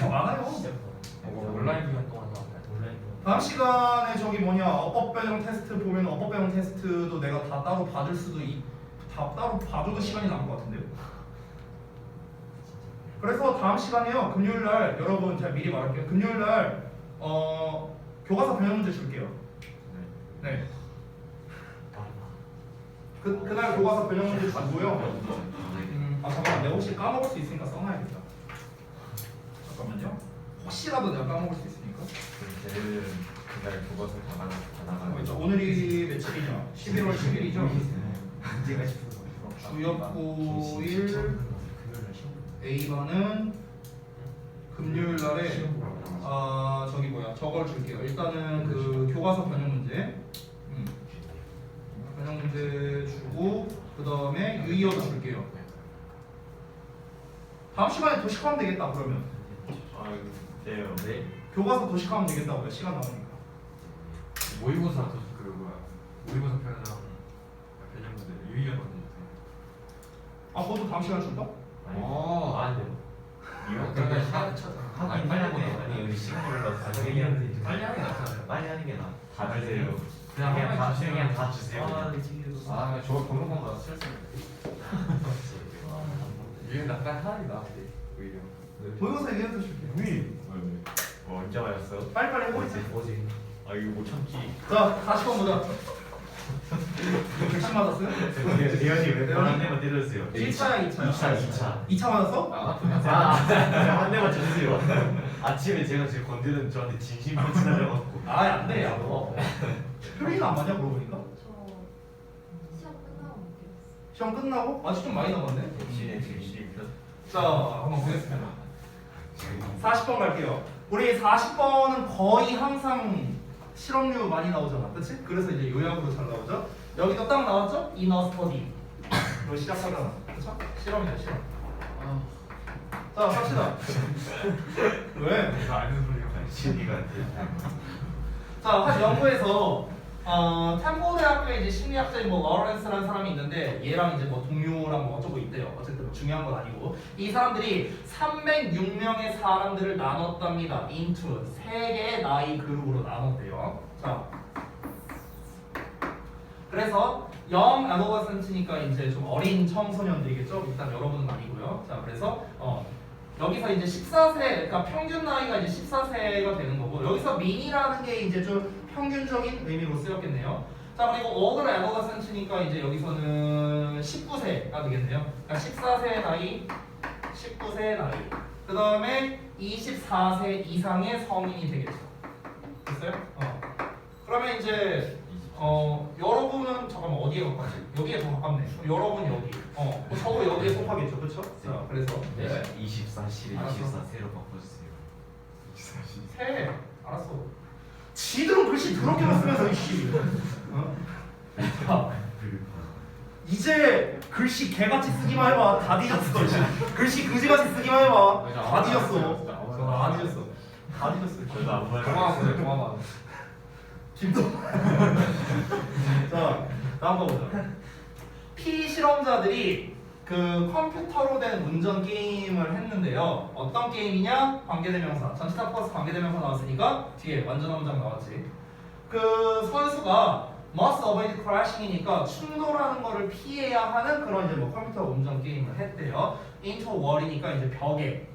S4: 더 많아요.
S6: 온라인 기간 동안 나왔나요? 온라인 기간.
S4: 다음 시간에 저기 뭐냐 어법 변형 테스트 보면 어법 변형 테스트도 내가 다 따로 받을 수도 다 따로 봐줘도 시간이 남을 것 같은데요. 그래서 다음 시간에요 금요일날 여러분 제가 미리 말할게요. 금요일날 교과서 변형 문제 줄게요. 네. 그날 교과서 변형 문제 주고요. 잠깐만 내가 혹시 까먹을 수 있으니까 써놔야겠다. 잠깐만요. 혹시라도 내가 까먹을 수 있으니까.
S3: 내일은 그날 교과서 다 나가고.
S4: 오늘이 며칠이냐? 11월 10일이죠.
S6: 문제가 싶은 거.
S4: 주역고1 A반은 금요일 날에 저기 뭐야 저걸 줄게요. 일단은 그 교과서 변형 문제 변형 문제 주고 그 다음에 유이어도 줄게요. 다음 시간에 도식하면 되겠다 그러면.
S2: 아 네요.
S3: 네.
S4: 교과서 도식하면 되겠다고요. 시간 남으니까.
S5: 모의고사 그 뭐야 모의고사 편이랑 변형문제 유의견 어떤 주세요?
S4: 아 그것도 다음 시간 줄까?
S1: 어.
S3: 안 돼요.
S1: 이거
S3: 그러니까
S1: 그러니까
S3: 하긴 빨리 하고 아니 여기 시간 걸려서 얘기하는데
S5: 빨리 하는 게 낫잖아요.
S3: 빨리 하는 게 나아. 다 주세요.
S5: 그냥
S3: 다 주세요.
S1: 아 저거 보는 건가 스트레스.
S5: 유의견 약간 하나이 나은데 오히려.
S4: 모의고사 얘기해서 줄게.
S3: 언제 와였어?
S4: 빨리빨리 해보자.
S3: 어제. 아 이거 못 참지.
S4: 자, 40번 보자. 이거 백신 맞았어요?
S3: 대현이 왜 한 대만 때려주세요.
S4: 1차야, 2차야?
S3: 2차.
S4: 2차 맞았어?
S3: 한 대만 주세요. 아침에 제가 지금 건드는 저한테 진심 펀치 날려갖고.
S4: 아, 안 돼, 야, 너. 효린이가 안 맞냐, 물어보니까?
S7: 저 시험 끝나고 못 깨웠어요.
S4: 시험 끝나고? 아직 좀 많이 남았네?
S3: 진심의 진심.
S4: 자, 한번 보겠습니다. 40번 갈게요. 우리 40번은 거의 항상 실험류 많이 나오잖아, 그치? 그래서 이제 요약으로 잘 나오죠? 여기도 딱 나왔죠? Inner study. 이거 시작하잖아, 그쵸? 실험이야, 실험. 자, 갑시다. 왜?
S5: 이거 아는 소리가
S3: 진리가 안 돼.
S4: 자, 한 연구에서 템포 대학교에 이제 심리학자인 뭐 러렌스라는 사람이 있는데 얘랑 이제 뭐 동료랑 뭐 어쩌고 있대요. 어쨌든 중요한 건 아니고 이 사람들이 306명의 사람들을 나눴답니다. into 3개의 나이 그룹으로 나눴대요. 자, 그래서 영 아도버센트니까 이제 좀 어린 청소년들이겠죠. 일단 여러분은 아니고요. 자, 그래서 여기서 이제 14세, 그러니까 평균 나이가 이제 14세가 되는 거고 여기서 민이라는 게 이제 좀 평균적인 의미로 쓰였겠네요. 자, 그리고 어글 애더가센트니까 이제 여기서는 19세가 되겠네요. 그러니까 14세의 나이, 19세의 나이. 그 다음에 24세 이상의 성인이 되겠죠. 됐어요? 그러면 이제 여러분은 잠깐만 어디에 가까지? 여기에 더 가깝네. 여러분 여기. 뭐 저도 여기에 속하겠죠, 그렇죠? 자, 그래서
S3: 네. 24시를
S4: 알았어.
S3: 24세로 바꿔주세요.
S4: 세. 알았어. 지들은 글씨 더럽게만 쓰면서 이씨. 자, 이제 글씨 개같이 쓰기만 해봐. 다 뒤졌어. 글씨 그지같이 쓰기만 해봐. 다 뒤졌어. 다 뒤졌어. 다 뒤졌어.
S3: 저도 아무 말
S1: 동화만 보자 동화만.
S4: 김도. 자, 다음 거 보자. 피실험자들이 그 컴퓨터로 된 운전 게임을 했는데요. 어떤 게임이냐? 관계대명사. 전치사 플러스 관계대명사 나왔으니까 뒤에 완전한 문장 나왔지. 그 선수가 must avoid crashing이니까 충돌하는 거를 피해야 하는 그런 이제 뭐 컴퓨터 운전 게임을 했대요. into wall이니까 이제 벽에.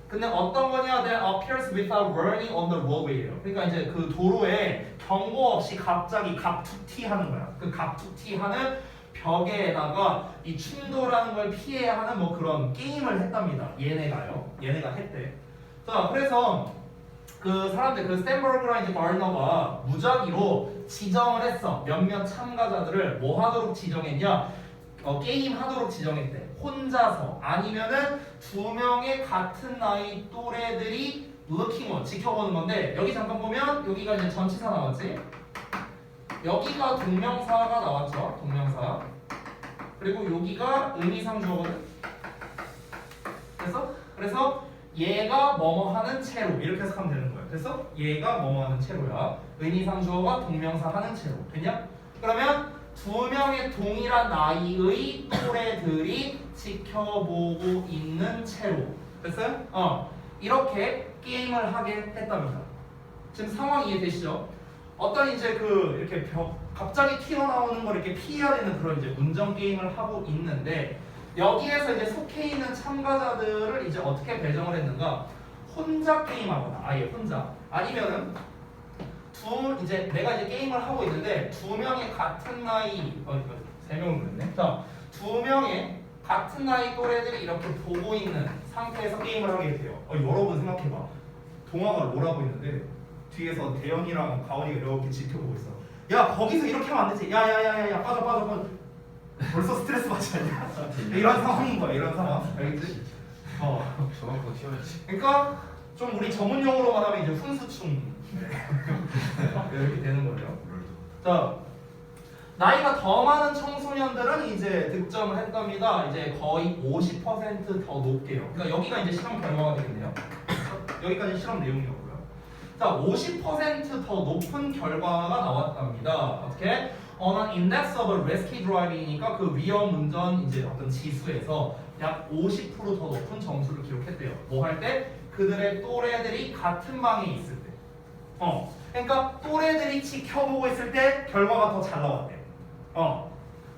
S4: 근데 어떤 거냐? That appears without warning on the roadway예요. 그러니까 이제 그 도로에 경고 없이 갑자기 갑툭튀 하는 거야. 그 갑툭튀 하는 벽에다가 이 충돌하는 걸 피해야 하는 뭐 그런 게임을 했답니다. 얘네가요. 얘네가 했대. 자, 그래서 그 사람들 그 스탠버그랑 이제 버너가 무작위로 지정을 했어. 몇몇 참가자들을 뭐 하도록 지정했냐? 게임 하도록 지정했대. 혼자서 아니면은 2명의 같은 나이 또래들이 looking on 지켜보는 건데 여기 잠깐 보면 여기가 이제 전치사 나왔지? 여기가 동명사가 나왔죠. 동명사. 그리고 여기가 의미상 주어거든. 그래서 얘가 뭐뭐 하는 채로 이렇게 해석하면 되는 거야. 그래서 얘가 뭐뭐 하는 채로야. 의미상 주어가 동명사 하는 채로. 됐냐? 그러면 2명의 동일한 나이의 또래들이 지켜보고 있는 채로. 됐어요? 이렇게 게임을 하게 했답니다. 지금 상황 이해되시죠? 어떤 이제 그 이렇게 갑자기 튀어나오는 걸 이렇게 피해야 되는 그런 이제 운전 게임을 하고 있는데 여기에서 이제 속해 있는 참가자들을 이제 어떻게 배정을 했는가? 혼자 게임하거나 아예 혼자 아니면은 이제 내가 이제 게임을 하고 있는데 2명의 같은 나이 3명을 그랬네. 자, 2명의 같은 나이 또래들이 이렇게 보고 있는 상태에서 게임을 하게 돼요. 여러분 생각해봐. 동화가 롤하고 있는데 뒤에서 대현이랑 가온이가 이렇게 지켜보고 있어. 야, 거기서 이렇게 하면 안 되지. 야야야야 빠져. 벌써 스트레스 받지 않냐? 이런 상황인 거야. 이런 상황. 알겠지?
S1: 저만큼 튀어야지.
S4: 그러니까 좀 우리 전문 용어로 말하면 이제 훈수충. 이렇게 되는 거죠. 자, 나이가 더 많은 청소년들은 이제 득점을 했답니다. 이제 거의 50% 더 높게요. 그러니까 여기가 이제 실험 결과가 되겠네요. 여기까지 실험 내용이었고요. 자, 50% 더 높은 결과가 나왔답니다. 어떻게? On an index of risky driving이니까 그 위험 운전 이제 어떤 지수에서 약 50% 더 높은 점수를 기록했대요. 뭐 할 때? 그들의 또래들이 같은 방에 있을 때. 그러니까 또래들이 지켜보고 있을 때 결과가 더 잘 나왔대.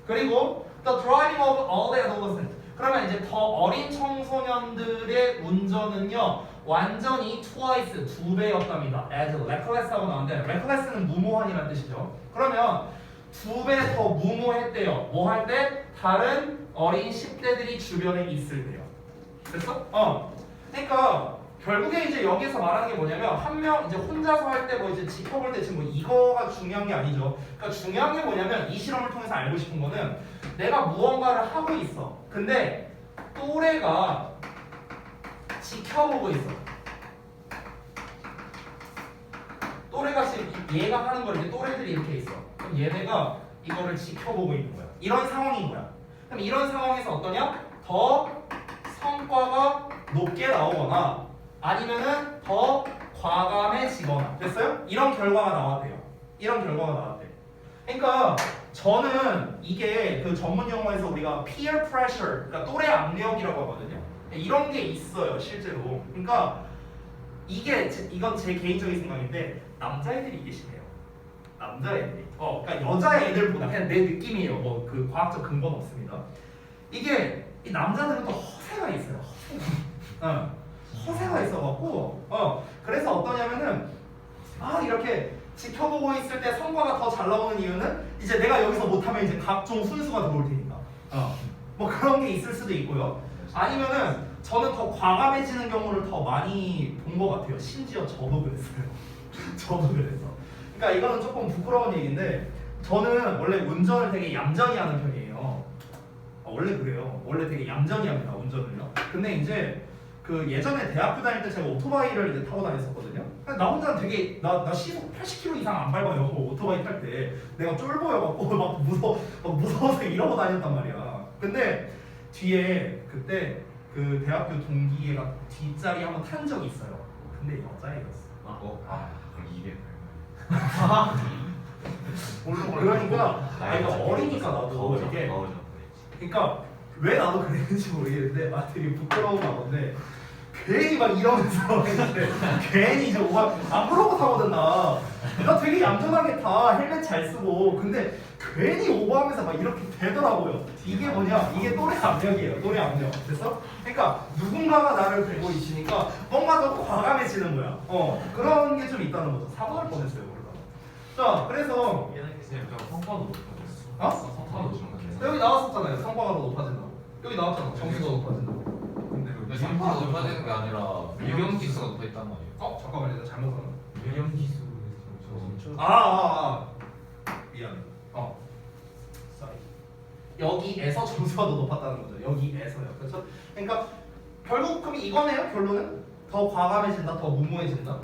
S4: 그리고 the driving of all the adolescents. 그러면 이제 더 어린 청소년들의 운전은요 완전히 twice 2배였답니다. as reckless하고 나오는데 reckless는 무모한이라는 뜻이죠. 그러면 2배 더 무모했대요. 뭐 할 때? 다른 어린 10대들이 주변에 있을 때요. 됐어? 그러니까 결국에 이제 여기서 말하는 게 뭐냐면 한 명 이제 혼자서 할 때 뭐 이제 지켜볼 때 지금 뭐 이거가 중요한 게 아니죠. 그러니까 중요한 게 뭐냐면 이 실험을 통해서 알고 싶은 거는 내가 무언가를 하고 있어. 근데 또래가 지켜보고 있어. 또래가 지금 얘가 하는 걸 이제 또래들이 이렇게 있어. 그럼 얘네가 이거를 지켜보고 있는 거야. 이런 상황인 거야. 그럼 이런 상황에서 어떠냐? 더 성과가 높게 나오거나 아니면은 더 과감해지거나. 됐어요? 이런 결과가 나왔대요. 이런 결과가 나왔대. 그러니까 저는 이게 그 전문 용어에서 우리가 peer pressure, 그러니까 또래 압력이라고 하거든요. 이런 게 있어요, 실제로. 그러니까 이건 제 개인적인 생각인데 남자애들이 이게 심해요. 남자애들이. 그러니까 여자애들보다 그냥 내 느낌이에요. 뭐 그 과학적 근거는 없습니다. 이게 이 남자들은 또 허세가 있어요. 허세가 있어갖고 그래서 어떠냐면은 이렇게 지켜보고 있을 때 성과가 더 잘 나오는 이유는 이제 내가 여기서 못하면 이제 각종 훈수가 들어올 테니까 뭐 그런 게 있을 수도 있고요. 아니면은 저는 더 과감해지는 경우를 더 많이 본 것 같아요. 심지어 저도 그랬어요. 저도 그랬어. 그러니까 이거는 조금 부끄러운 얘기인데 저는 원래 운전을 되게 얌전히 하는 편이에요. 원래 그래요. 원래 되게 얌전히 합니다, 운전을요. 근데 이제 그 예전에 대학교 다닐 때 제가 오토바이를 이제 타고 다녔었거든요. 근데 나 혼자 되게 나 시속 80km 이상 안 밟아요. 오토바이 탈 때 내가 쫄보여갖고 막 무서워서 이러고 다녔단 말이야. 근데 뒤에 그때 그 대학교 동기애가 뒷자리 한번 탄 적이 있어요. 근데 여자애였어.
S3: 그럼 이게
S4: 그러니까 어리니까 나도 이게 그러니까 왜 나도 그랬는지 모르겠는데 되게 부끄러운 건데 괜히 막 이러면서 했는데 괜히 이제 안 그러고 타거든 나 되게 얌전하게 타 헬멧 잘 쓰고 근데 괜히 오버하면서 막 이렇게 되더라고요. 이게 뭐냐? 이게 또래 압력이에요. 또래 압력. 됐어? 그러니까 누군가가 나를 대고 있으니까 뭔가 더 과감해지는 거야. 그런 게 좀 있다는 거죠. 사고 날 뻔했어요. 자, 그래서
S5: 성과도 높아졌어. 성과도 높아졌어.
S4: 여기 나왔었잖아요. 성과가 더 높아진다고. 여기 나왔잖아. 점수가 높아진다고.
S1: 근데 점수가 높아지는 게 아니라 유형 지수가 높아졌단 말이에요.
S4: 잠깐만요. 내가 잘못 봤나?
S6: 유형 지수
S4: 미안해. sorry. 여기에서 점수가 더 높았다는 거죠. 여기에서요. 그렇죠? 그러니까 결국 그럼 이거네요. 결론은 더 과감해진다, 더 무모해진다.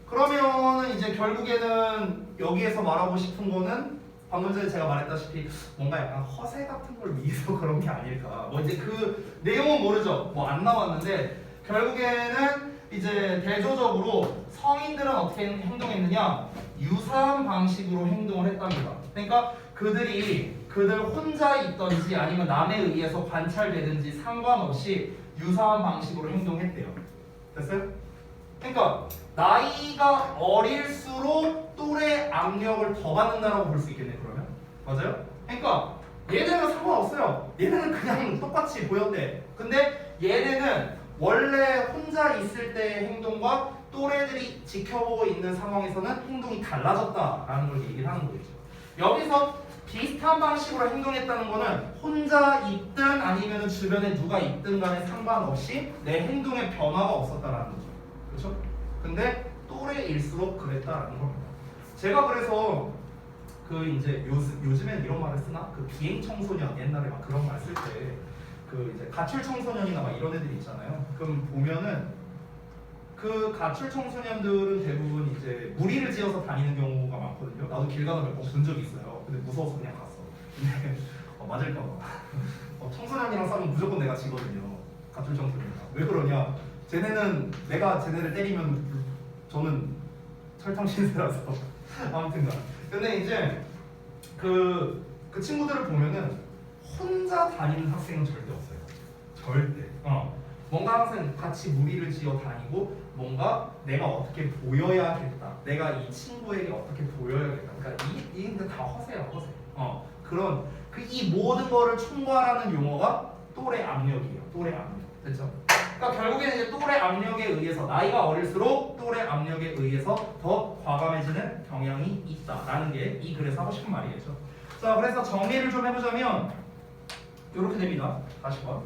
S4: 그러면은 이제 결국에는 여기에서 말하고 싶은 거는 방금 전에 제가 말했다시피 뭔가 약간 허세 같은 걸 위해서 그런 게 아닐까. 뭐 이제 그 내용은 모르죠. 뭐 안 나왔는데 결국에는 이제 대조적으로 성인들은 어떻게 행동했느냐 유사한 방식으로 행동을 했답니다. 그러니까 그들 혼자 있던지 아니면 남에 의해서 관찰되든지 상관없이 유사한 방식으로 행동했대요. 됐어요? 그러니까 나이가 어릴수록 또래 압력을 더 받는다라고 볼 수 있겠네. 그러면 맞아요? 그러니까 얘네는 상관없어요. 얘네는 그냥 똑같이 보였대. 근데 얘네는 원래 혼자 있을 때의 행동과 또래들이 지켜보고 있는 상황에서는 행동이 달라졌다라는 걸 얘기를 하는 거겠죠. 여기서 비슷한 방식으로 행동했다는 거는 혼자 있든 아니면 주변에 누가 있든 간에 상관없이 내 행동에 변화가 없었다라는 거죠. 그렇죠? 근데 또래일수록 그랬다라는 겁니다. 제가 그래서 그 이제 요즘엔 이런 말을 쓰나? 그 비행 청소년 옛날에 막 그런 말 쓸 때 그 이제 가출 청소년이나 막 이런 애들이 있잖아요. 그럼 보면은 그 가출 청소년들은 대부분 이제 무리를 지어서 다니는 경우가 많거든요. 나도 길 가다 몇 번 본 적이 있어요. 근데 무서워서 그냥 갔어. 근데 맞을까 봐. 청소년이랑 싸우면 무조건 내가 지거든요. 가출 청소년이랑. 왜 그러냐? 쟤네는 내가 쟤네를 때리면 저는 철탕 신세라서 아무튼간. 근데 이제 그 친구들을 보면은 혼자 다니는 학생은 절대 없어요. 절대. 뭔가 항상 같이 무리를 지어 다니고 뭔가 내가 어떻게 보여야겠다. 내가 이 친구에게 어떻게 보여야겠다. 그러니까 이게 근데 다 허세야, 허세. 그런 이 모든 거를 총괄하는 용어가 또래 압력이에요. 또래 압력. 됐죠? 그러니까 결국에는 이제 또래 압력에 의해서 나이가 어릴수록 또래 압력에 의해서 더 과감해지는 경향이 있다라는 게 이 글에서 하고 싶은 말이겠죠. 자, 그래서 정리를 좀 해보자면 이렇게 됩니다. 다시 번.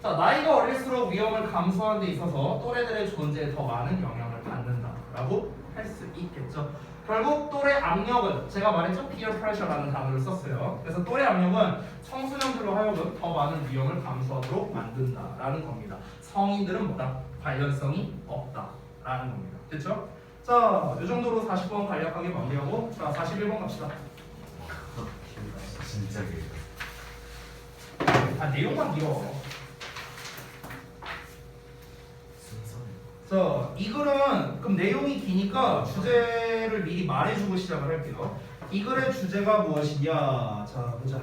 S4: 자, 나이가 어릴수록 위험을 감수하는 데 있어서 또래들의 존재에 더 많은 영향을 받는다라고 할 수 있겠죠. 결국 또래 압력은 제가 말했죠? peer pressure라는 단어를 썼어요. 그래서 또래 압력은 청소년들로 하여금 더 많은 위험을 감수하도록 만든다라는 겁니다. 성인들은 뭐다? 관련성이 없다라는 겁니다. 됐죠? 자, 이 정도로 40번 간략하게 마무리하고 자, 41번 갑시다.
S3: 진짜 길.
S4: 내용만 길어. 자, 이 글은 그럼 내용이 기니까 주제를 미리 말해주고 시작을 할게요. 이 글의 주제가 무엇이냐? 자, 보자.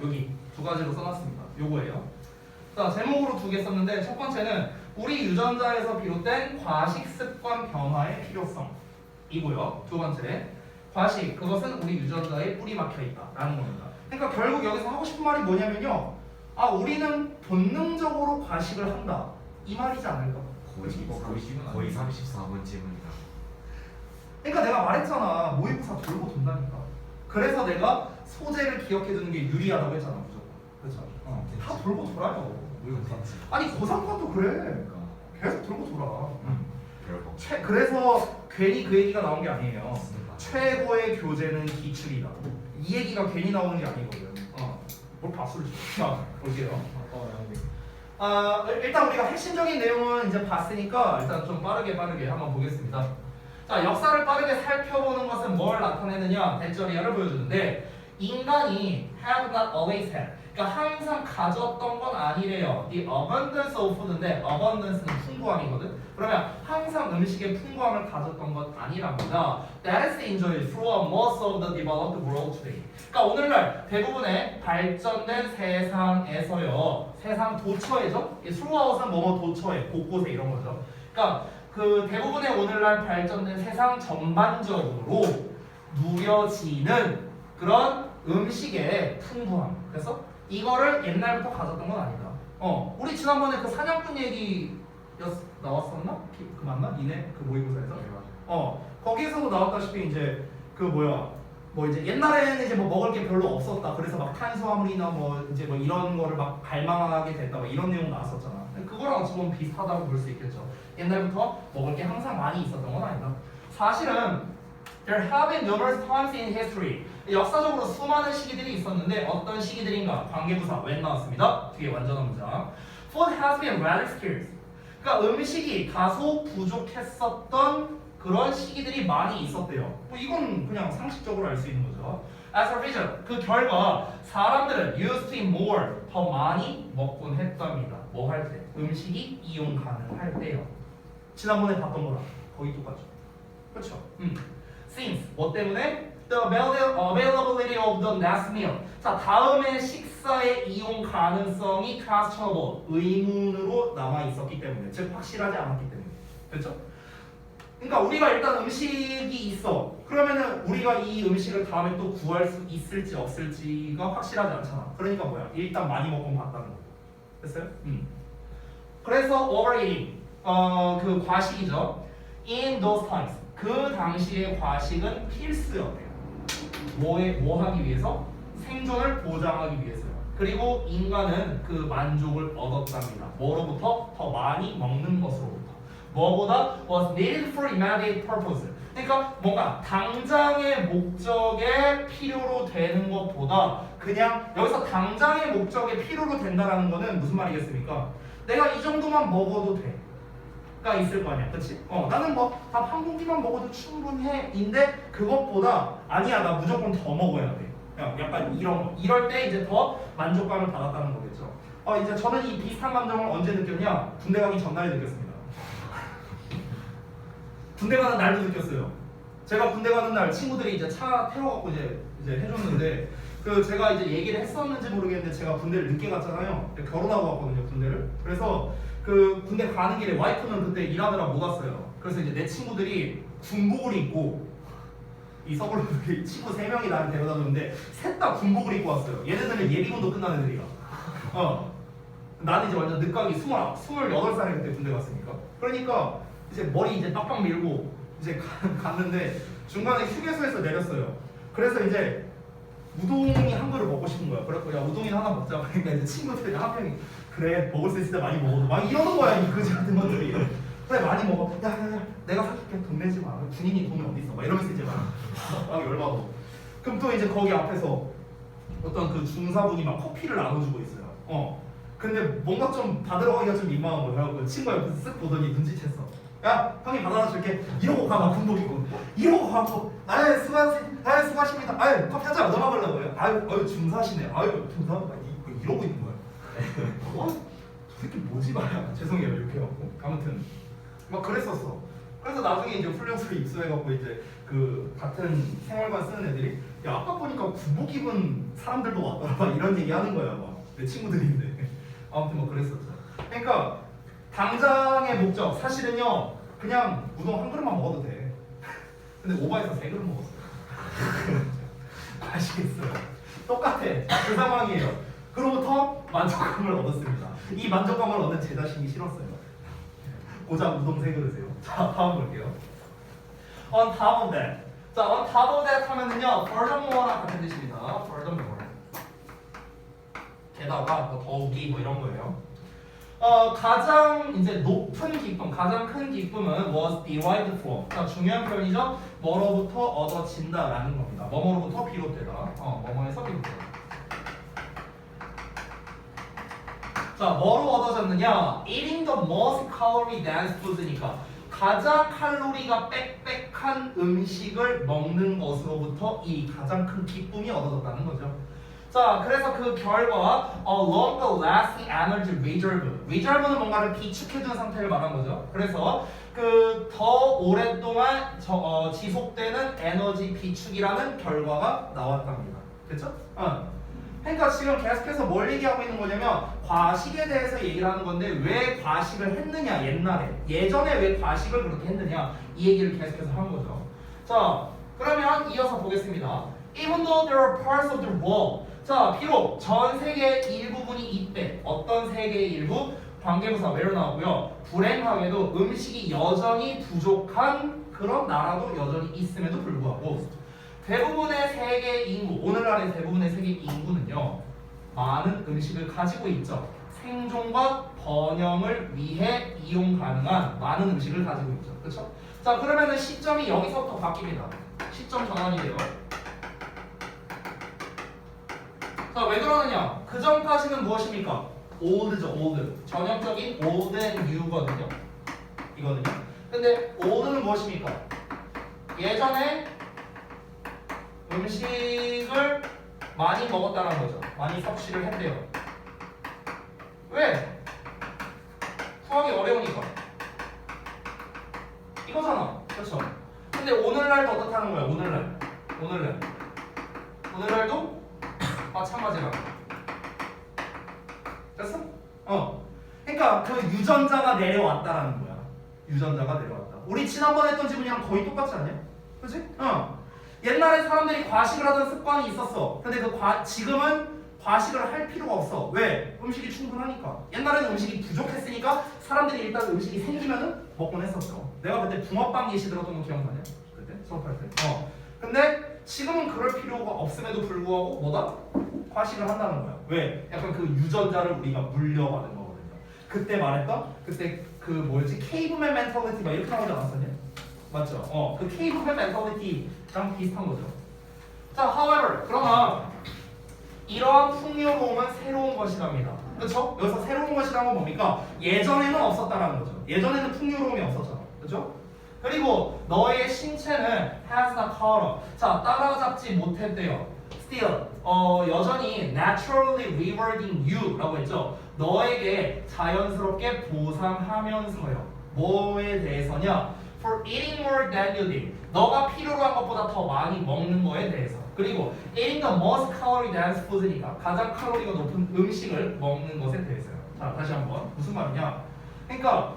S4: 여기 두 가지로 써놨습니다. 요거예요. 자, 제목으로 두 개 썼는데 첫 번째는 우리 유전자에서 비롯된 과식 습관 변화의 필요성이고요. 두 번째, 과식 그것은 우리 유전자에 뿌리 막혀 있다라는 겁니다. 그러니까 결국 여기서 하고 싶은 말이 뭐냐면요. 우리는 본능적으로 과식을 한다. 이 말이지 않을까?
S3: 거의 34번 질문이다.
S4: 그러니까 내가 말했잖아. 모의고사 돌고 돈다니까. 그래서 내가 소재를 기억해두는 게 유리하다고 했잖아. 무조건. 그렇죠? 다 돌고 돌아요. 모의고사. 아니 고3과도 그래. 계속 돌고 돌아.
S3: 별거.
S4: 그래서 괜히 그 얘기가 나온 게 아니에요. 최고의 교재는 기출이다. 이 얘기가 괜히 나오는 게 아니거든. 뭘 박수를 쳐. 자, 볼게요. 일단 우리가 핵심적인 내용은 이제 봤으니까 일단 좀 빠르게 한번 보겠습니다. 자, 역사를 빠르게 살펴보는 것은 뭘 나타내느냐? 대저리아를 보여주는데 인간이 have not always had 그러니까 항상 가졌던 건 아니래요. The abundance of food인데 abundance는 풍부함이거든. 그러면 항상 음식의 풍부함을 가졌던 건 아니랍니다. That is enjoyed throughout most of the developed world today. 그러니까 오늘날 대부분의 발전된 세상에서요. 세상 도처에죠. throughout은 뭐뭐 도처에, 곳곳에 이런 거죠. 그러니까 그 대부분의 오늘날 발전된 세상 전반적으로 누려지는 그런 음식의 풍부함. 그래서 이거를 옛날부터 가졌던 건 아니다. 우리 지난번에 그 사냥꾼 얘기 나왔었나? 그 맞나? 니네 그 모의고사에서? 거기에서도 나왔다시피 이제 그 뭐 이제 옛날에는 이제 뭐 먹을 게 별로 없었다. 그래서 막 탄수화물이나 뭐 이제 뭐 이런 거를 막 갈망하게 됐다. 뭐 이런 내용 나왔었잖아. 그거랑 어찌 보면 비슷하다고 볼 수 있겠죠. 옛날부터 먹을 게 항상 많이 있었던 건 아니다. 사실은 there have been numerous times in history. 역사적으로 수많은 시기들이 있었는데 어떤 시기들인가? 관계부사 when 나왔습니다. 뒤에 완전한 문장. Food has been rather scarce. 그러니까 음식이 다소 부족했었던 그런 시기들이 많이 있었대요. 뭐 이건 그냥 상식적으로 알 수 있는 거죠. As a result, 그 결과 사람들은 used to eat more, 더 많이 먹곤 했답니다. 뭐 할 때? 음식이 이용 가능할 때요. 지난번에 봤던 거랑 거의 똑같죠. 그렇죠? Since, 뭐 때문에? The availability of the next meal. 자, 다음의 식사의 이용 가능성이 questionable, 의문으로 남아 있었기 때문에, 즉 확실하지 않았기 때문에. 됐죠? 그러니까 우리가 일단 음식이 있어. 그러면은 우리가 이 음식을 다음에 또 구할 수 있을지 없을지가 확실하지 않잖아. 그러니까 뭐야? 일단 많이 먹고 봤다는 거. 됐어요? 그래서 overeating, 그 과식이죠. In those times, 그 당시의 과식은 필수였대요. 뭐 하기 위해서? 생존을 보장하기 위해서요. 그리고 인간은 그 만족을 얻었답니다. 뭐로부터? 더 많이 먹는 것으로부터. 뭐보다? was needed for immediate purpose. 그러니까 뭔가 당장의 목적에 필요로 되는 것보다 그냥 여기서 당장의 목적에 필요로 된다라는 거는 무슨 말이겠습니까? 내가 이 정도만 먹어도 돼. 가 있을 거 아니야, 그렇지? 나는 뭐 밥 한 공기만 먹어도 충분해인데 그것보다 아니야, 나 무조건 더 먹어야 돼. 약간 이런 거. 이럴 때 이제 더 만족감을 받았다는 거겠죠. 이제 저는 이 비슷한 감정을 언제 느꼈냐? 군대 가기 전날에 느꼈습니다. 군대 가는 날도 느꼈어요. 제가 군대 가는 날 친구들이 이제 차 태워갖고 이제 해줬는데 제가 이제 얘기를 했었는지 모르겠는데 제가 군대를 늦게 갔잖아요. 결혼하고 왔거든요, 군대를. 그래서 군대 가는 길에 와이프는 그때 일하느라 못 왔어요. 그래서 이제 내 친구들이 군복을 입고 이 서울로 친구 3명이 나를 데려다 줬는데 셋 다 군복을 입고 왔어요. 얘네들은 예비군도 끝난 애들이야. 나는 이제 완전 늦가기 28살에 그때 군대 갔으니까. 그러니까 이제 머리 이제 빡빡 밀고 이제 갔는데 중간에 휴게소에서 내렸어요. 그래서 이제 우동이 한 그릇 먹고 싶은 거야. 그래서 야 우동이나 하나 먹자. 그러니까 이제 친구들이 한 명이 그래 먹을 수 있을 때 많이 먹어도 막 이러는 거야 이 그지 같은 것들이. 그래 많이 먹어. 야 내가 사줄게. 돈 내지 마. 군인이 돈이 어디 있어? 막 이러면서 이제 막 열받아. 그럼 또 이제 거기 앞에서 어떤 그 중사분이 막 커피를 나눠주고 있어요. 근데 뭔가 좀 받으러 가기가 좀 민망한 거야. 그 친구가 옆에서 쓱 보더니 눈치챘어. 야 형이 받아다 줄게. 이러고 가. 막 군복이고 이러고 가고 아유 수고하십니다. 아유 커피 한잔 얻어 먹으려고요. 아유 중사시네. 아유 감사합니다. 이러고 있는 거야. 저 새끼 뭐지 말이야. 죄송해요 이렇게 해갖고 아무튼 막 그랬었어. 그래서 나중에 이제 훈련소에 입소해갖고 이제 같은 생활관 쓰는 애들이 야 아까 보니까 군복 입은 사람들도 왔더라 막 이런 얘기 하는 거야. 막 내 친구들인데 아무튼 뭐 그랬었죠. 그러니까 당장의 목적 사실은요 그냥 우동 한 그릇만 먹어도 돼. 근데 오바해서 3그릇 먹었어요. 아시겠어요? 똑같아. 그 상황이에요. 그로부터 만족감을 얻었습니다. 이 만족감을 얻는 제 자신이 싫었어요. 고작 우동 3그릇이에요. 자 다음 볼게요. On top of that. 자 on top of that 하면은요 furthermore랑 같은 뜻입니다. furthermore. 게다가 뭐 더욱이 뭐 이런 거예요. 가장 이제 높은 기쁨, 가장 큰 기쁨은 was derived from. 자, 중요한 표현이죠. 뭐로부터 얻어진다라는 겁니다. 뭐뭐로부터 비롯되다. 뭐뭐에서 비롯되다. 자, 뭐로 얻어졌느냐? Eating the most calorie dense foods니까 가장 칼로리가 빽빽한 음식을 먹는 것으로부터 이 가장 큰 기쁨이 얻어졌다는 거죠. 자, 그래서 그 결과 longer lasting energy reserve. reserve는 뭔가를 비축해둔 상태를 말한 거죠. 그래서 더 오랫동안 지속되는 에너지 비축이라는 결과가 나왔답니다. 그렇죠? 그러니까 지금 계속해서 뭘 얘기하고 있는 거냐면 과식에 대해서 얘기를 하는 건데 왜 과식을 했느냐 예전에 왜 과식을 그렇게 했느냐 이 얘기를 계속해서 한 거죠. 자, 그러면 이어서 보겠습니다. Even though there are parts of the world. 자, 비록 전 세계의 일부분이 있대. 어떤 세계의 일부? 관계부사 where 나오고요. 불행하게도 음식이 여전히 부족한 그런 나라도 여전히 있음에도 불구하고 대부분의 세계 인구, 오늘날의 대부분의 세계 인구는요 많은 음식을 가지고 있죠. 생존과 번영을 위해 이용 가능한 많은 음식을 가지고 있죠. 그렇죠? 자, 그러면은 시점이 여기서부터 바뀝니다. 시점 전환이 돼요. 자, 왜 그러느냐? 그 전까지는 무엇입니까? old죠, old. 전형적인 old and new거든요. 이거는요. 근데 old는 무엇입니까? 예전에 음식을 많이 먹었다는 거죠. 많이 섭취를 했대요. 왜? 구하기 어려우니까. 이거잖아. 그렇죠? 근데 오늘날도 어떻다는 거야? 오늘날도 마찬가지라. 됐어? 그러니까 그 유전자가 내려왔다라는 거야. 유전자가 내려왔다. 우리 지난번에 했던 지문이랑 거의 똑같지 않냐? 그렇지? 옛날에 사람들이 과식을 하던 습관이 있었어. 근데 지금은 과식을 할 필요가 없어. 왜? 음식이 충분하니까. 옛날에는 음식이 부족했으니까 사람들이 일단 음식이 생기면은 먹곤 했었어. 내가 그때 붕어빵 예시 들었던 거 기억나냐? 그때 수업할 때. 근데 지금은 그럴 필요가 없음에도 불구하고 뭐다? 과식을 한다는 거야. 왜? 약간 그 유전자를 우리가 물려받은 거거든요. 그때 말했던 케이브맨 멘탈리티 막 이렇게 나오지 않았었냐? 맞죠? 그 케이브맨 멘탈리티랑 비슷한 거죠. 자, however, 그러나 이러한 풍요로움은 새로운 것이랍니다. 그렇죠? 여기서 새로운 것이라는 건 뭡니까? 예전에는 없었다라는 거죠. 예전에는 풍요로움이 없었잖아. 그렇죠? 그리고 너의 신체는 has not caught up. 자, 따라잡지 못했대요. Still, 여전히 naturally rewarding you라고 했죠. 너에게 자연스럽게 보상하면서요. 뭐에 대해서냐? For eating more than you did. 너가 필요로 한 것보다 더 많이 먹는 거에 대해서. 그리고 eating the most calorie dense food니까 가장 칼로리가 높은 음식을 먹는 것에 대해서요. 자, 다시 한번 무슨 말이냐? 그러니까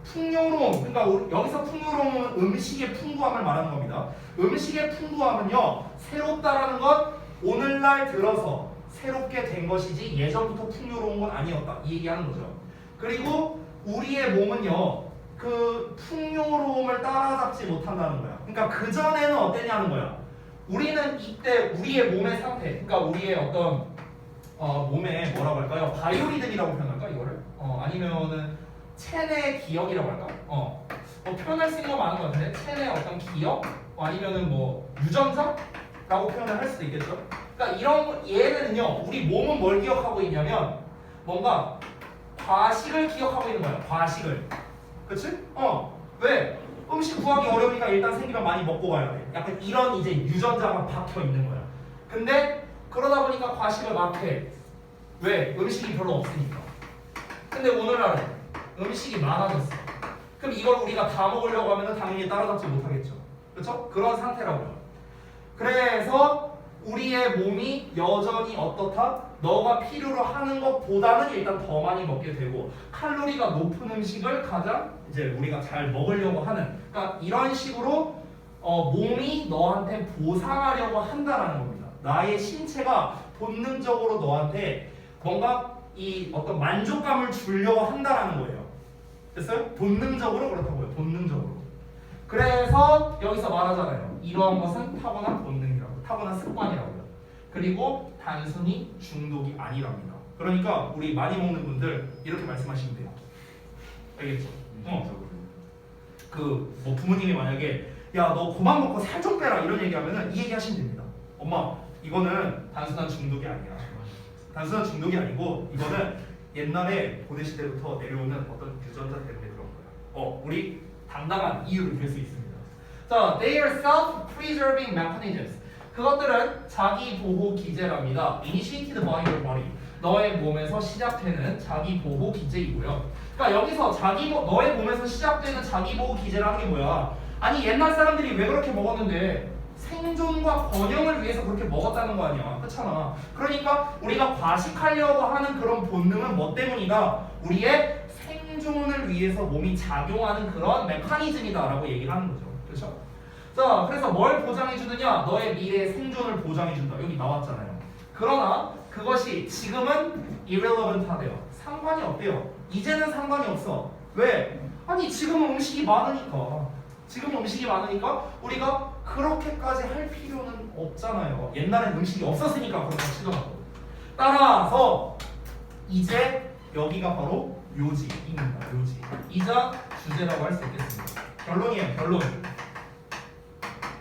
S4: 풍요로움, 그러니까 여기서 풍요로움은 음식의 풍부함을 말하는 겁니다. 음식의 풍부함은요, 새롭다라는 건 오늘날 들어서 새롭게 된 것이지 예전부터 풍요로운 건 아니었다. 이 얘기하는 거죠. 그리고 우리의 몸은요, 그 풍요로움을 따라잡지 못한다는 거야. 그러니까 그 전에는 어땠냐는 거야. 우리는 이때 우리의 몸의 상태, 그러니까 우리의 어떤 몸의 뭐라고 할까요? 바이오리듬이라고 표현할까 이거를? 아니면은 체내 기억이라고 할까? 뭐 표현할 수 있는 거 많은 것 같은데 체내 어떤 기억? 아니면은 뭐 유전자라고 표현을 할 수도 있겠죠. 그러니까 이런 얘네는요, 우리 몸은 뭘 기억하고 있냐면 뭔가 과식을 기억하고 있는 거야. 과식을. 그치? 왜? 음식 구하기 어려우니까 일단 생기면 많이 먹고 가야 돼. 약간 이런 이제 유전자가 박혀 있는 거야. 근데 그러다 보니까 과식을 막 해. 왜? 음식이 별로 없으니까. 근데 오늘날은 음식이 많아졌어. 그럼 이걸 우리가 다 먹으려고 하면 당연히 따라잡지 못하겠죠. 그렇죠? 그런 상태라고요. 그래서 우리의 몸이 여전히 어떻다? 너가 필요로 하는 것보다는 일단 더 많이 먹게 되고 칼로리가 높은 음식을 가장 이제 우리가 잘 먹으려고 하는, 그러니까 이런 식으로 몸이 너한테 보상하려고 한다라는 겁니다. 나의 신체가 본능적으로 너한테 뭔가 이 어떤 만족감을 주려고 한다라는 거예요. 됐어요? 본능적으로 그렇다고요. 본능적으로. 그래서 여기서 말하잖아요. 이러한 것은 타고난 본능이라고, 타고난 습관이라고요. 그리고 단순히 중독이 아니랍니다. 그러니까 우리 많이 먹는 분들 이렇게 말씀하시면 돼요. 알겠죠? 그 뭐 부모님이 만약에 야 너 그만 먹고 살 좀 빼라 이런 얘기하면은 이 얘기 하시면 됩니다. 엄마 이거는 단순한 중독이 아니야. 단순한 중독이 아니고 이거는 옛날에 고대 시대부터 내려오는 어떤 유전자 때문에 그런 거야. 우리 당당한 이유를 들 수 있습니다. 자, they are self-preserving mechanisms. 그것들은 자기 보호 기제랍니다. Initiated by your body. 너의 몸에서 시작되는 자기 보호 기제이고요. 그러니까 여기서 너의 몸에서 시작되는 자기 보호 기제라는 게 뭐야? 아니 옛날 사람들이 왜 그렇게 먹었는데 생존과 번영을 위해서 그렇게 먹었다는 거 아니야? 그렇잖아. 그러니까 우리가 과식하려고 하는 그런 본능은 뭐 때문이다? 우리의 생존을 위해서 몸이 작용하는 그런 메커니즘이다라고 얘기를 하는 거죠. 그렇죠? 자, 그래서 뭘 보장해주느냐? 너의 미래의 생존을 보장해준다. 여기 나왔잖아요. 그러나 그것이 지금은 irrelevant하대요. 상관이 없대요. 이제는 상관이 없어. 왜? 아니 지금은 음식이 많으니까. 지금 음식이 많으니까 우리가 그렇게까지 할 필요는 없잖아요. 옛날엔 음식이 없었으니까 그렇게 치더라도. 따라서 이제 여기가 바로 요지입니다. 요지. 이자 주제라고 할 수 있겠습니다. 결론이에요. 결론.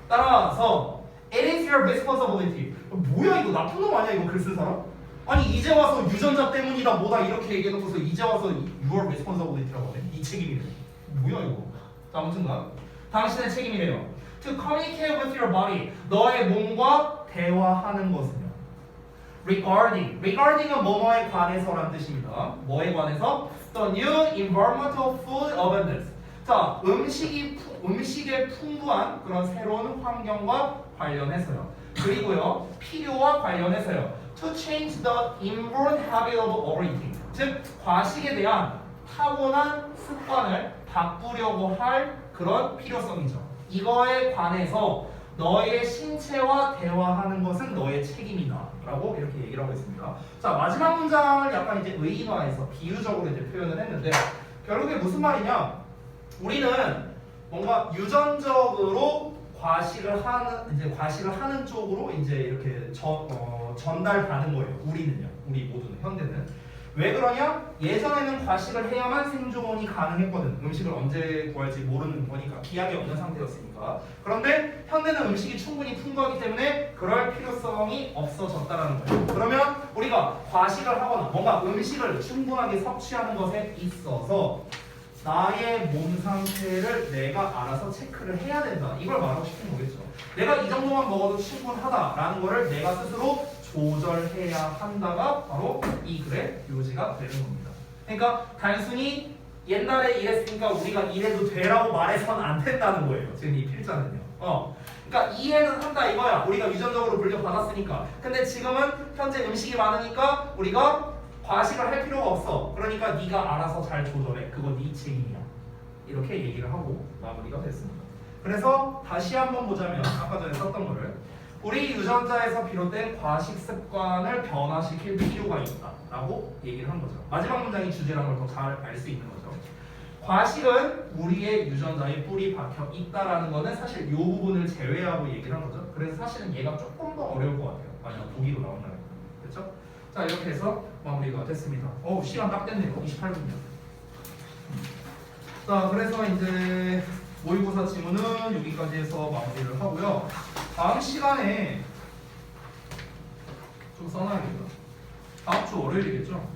S4: 따라서 it is your responsibility. 뭐야 이거 나쁜 놈 아니야 이거 글 쓴 사람? 아니 이제 와서 유전자 때문이다 뭐다 이렇게 얘기해놓고서 이제 와서 your responsibility라고 하네. 이 책임이래. 뭐야 이거. 자, 아무튼간 당신의 책임이래요. To communicate with your body. 너의 몸과 대화하는 것은요. Regarding은 뭐뭐에 관해서라는 뜻입니다. 뭐에 관해서? The new environmental food abundance. 자, 음식의 풍부한 그런 새로운 환경과 관련해서요. 그리고요, 필요와 관련해서요. To change the inborn habit of overeating. 즉, 과식에 대한 타고난 습관을 바꾸려고 할 그런 필요성이죠. 이거에 관해서 너의 신체와 대화하는 것은 너의 책임이다 라고 이렇게 얘기를 하고 있습니다. 자, 마지막 문장을 약간 이제 의인화해서 비유적으로 이제 표현을 했는데 결국에 무슨 말이냐? 우리는 뭔가 유전적으로 과식을 하는 쪽으로 이제 이렇게 전달받는 거예요. 우리는요. 우리 모두는 현대는 왜 그러냐? 예전에는 과식을 해야만 생존이 가능했거든. 음식을 언제 구할지 모르는 거니까 기약이 없는 상태였으니까. 그런데 현대는 음식이 충분히 풍부하기 때문에 그럴 필요성이 없어졌다라는 거예요. 그러면 우리가 과식을 하거나 뭔가 음식을 충분하게 섭취하는 것에 있어서 나의 몸 상태를 내가 알아서 체크를 해야 된다. 이걸 말하고 싶은 거겠죠. 내가 이 정도만 먹어도 충분하다라는 거를 내가 스스로 조절해야 한다가 바로 이 글의 요지가 되는 겁니다. 그러니까 단순히 옛날에 이랬으니까 우리가 이래도 되라고 말해서는 안 된다는 거예요. 지금 이 필자는요. 그러니까 이해는 한다 이거야. 우리가 유전적으로 물려받았으니까. 근데 지금은 현재 음식이 많으니까 우리가 과식을 할 필요가 없어. 그러니까 네가 알아서 잘 조절해. 그거 네 책임이야. 이렇게 얘기를 하고 마무리가 됐습니다. 그래서 다시 한번 보자면 아까 전에 썼던 거를 우리 유전자에서 비롯된 과식 습관을 변화시킬 필요가 있다라고 얘기를 한 거죠. 마지막 문장이 주제라는 걸 더 잘 알 수 있는 거죠. 과식은 우리의 유전자에 뿌리 박혀 있다라는 거는 사실 이 부분을 제외하고 얘기를 한 거죠. 그래서 사실은 얘가 조금 더 어려울 것 같아요. 만약 보기로 나온다면. 그렇죠? 자 이렇게 해서 마무리가 됐습니다. 시간 딱 됐네요. 28분이요. 자 그래서 이제 모의고사 지문은 여기까지 해서 마무리를 하고요. 다음 시간에 좀 써놔야겠다. 다음 주 월요일이겠죠?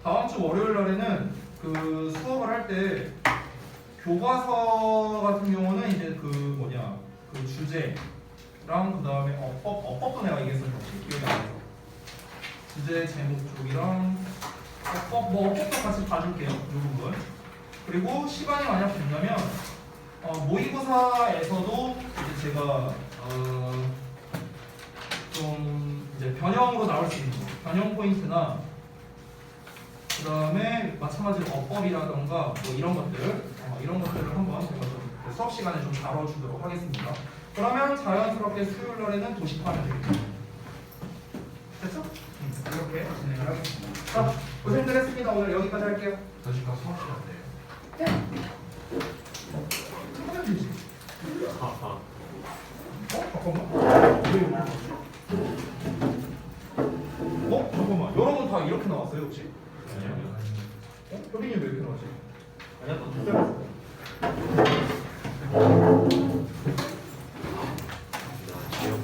S4: 다음 주 월요일 날에는 그 수업을 할 때 교과서 같은 경우는 이제 그 주제랑 그 다음에 어법도 내가 얘기했었는지 기억이 안 나서 주제 제목 쪽이랑 어법도 같이 봐줄게요. 이 부분. 그리고 시간이 만약 된다면 모의고사에서도 이제 제가 좀 이제 변형으로 나올 수 있는 거, 변형 포인트나 그 다음에 마찬가지로 어법이라던가 뭐 이런 것들을 한번 제가 좀 수업 시간에 좀 다뤄주도록 하겠습니다. 그러면 자연스럽게 수요일 날에는 도식하면 되겠죠. 됐죠? 이렇게 진행을 하겠습니다. 자, 고생들 했습니다. 오늘 여기까지 할게요.
S5: 도시가 수업 시간 돼요.
S4: 하면 되지. 잠깐만. 왜 이렇게 나왔지? 잠깐만. 여러분 다 이렇게 나왔어요, 혹시?
S3: 아니요.
S4: 효빈이 왜 이렇게 나왔지?
S3: 아니요. 또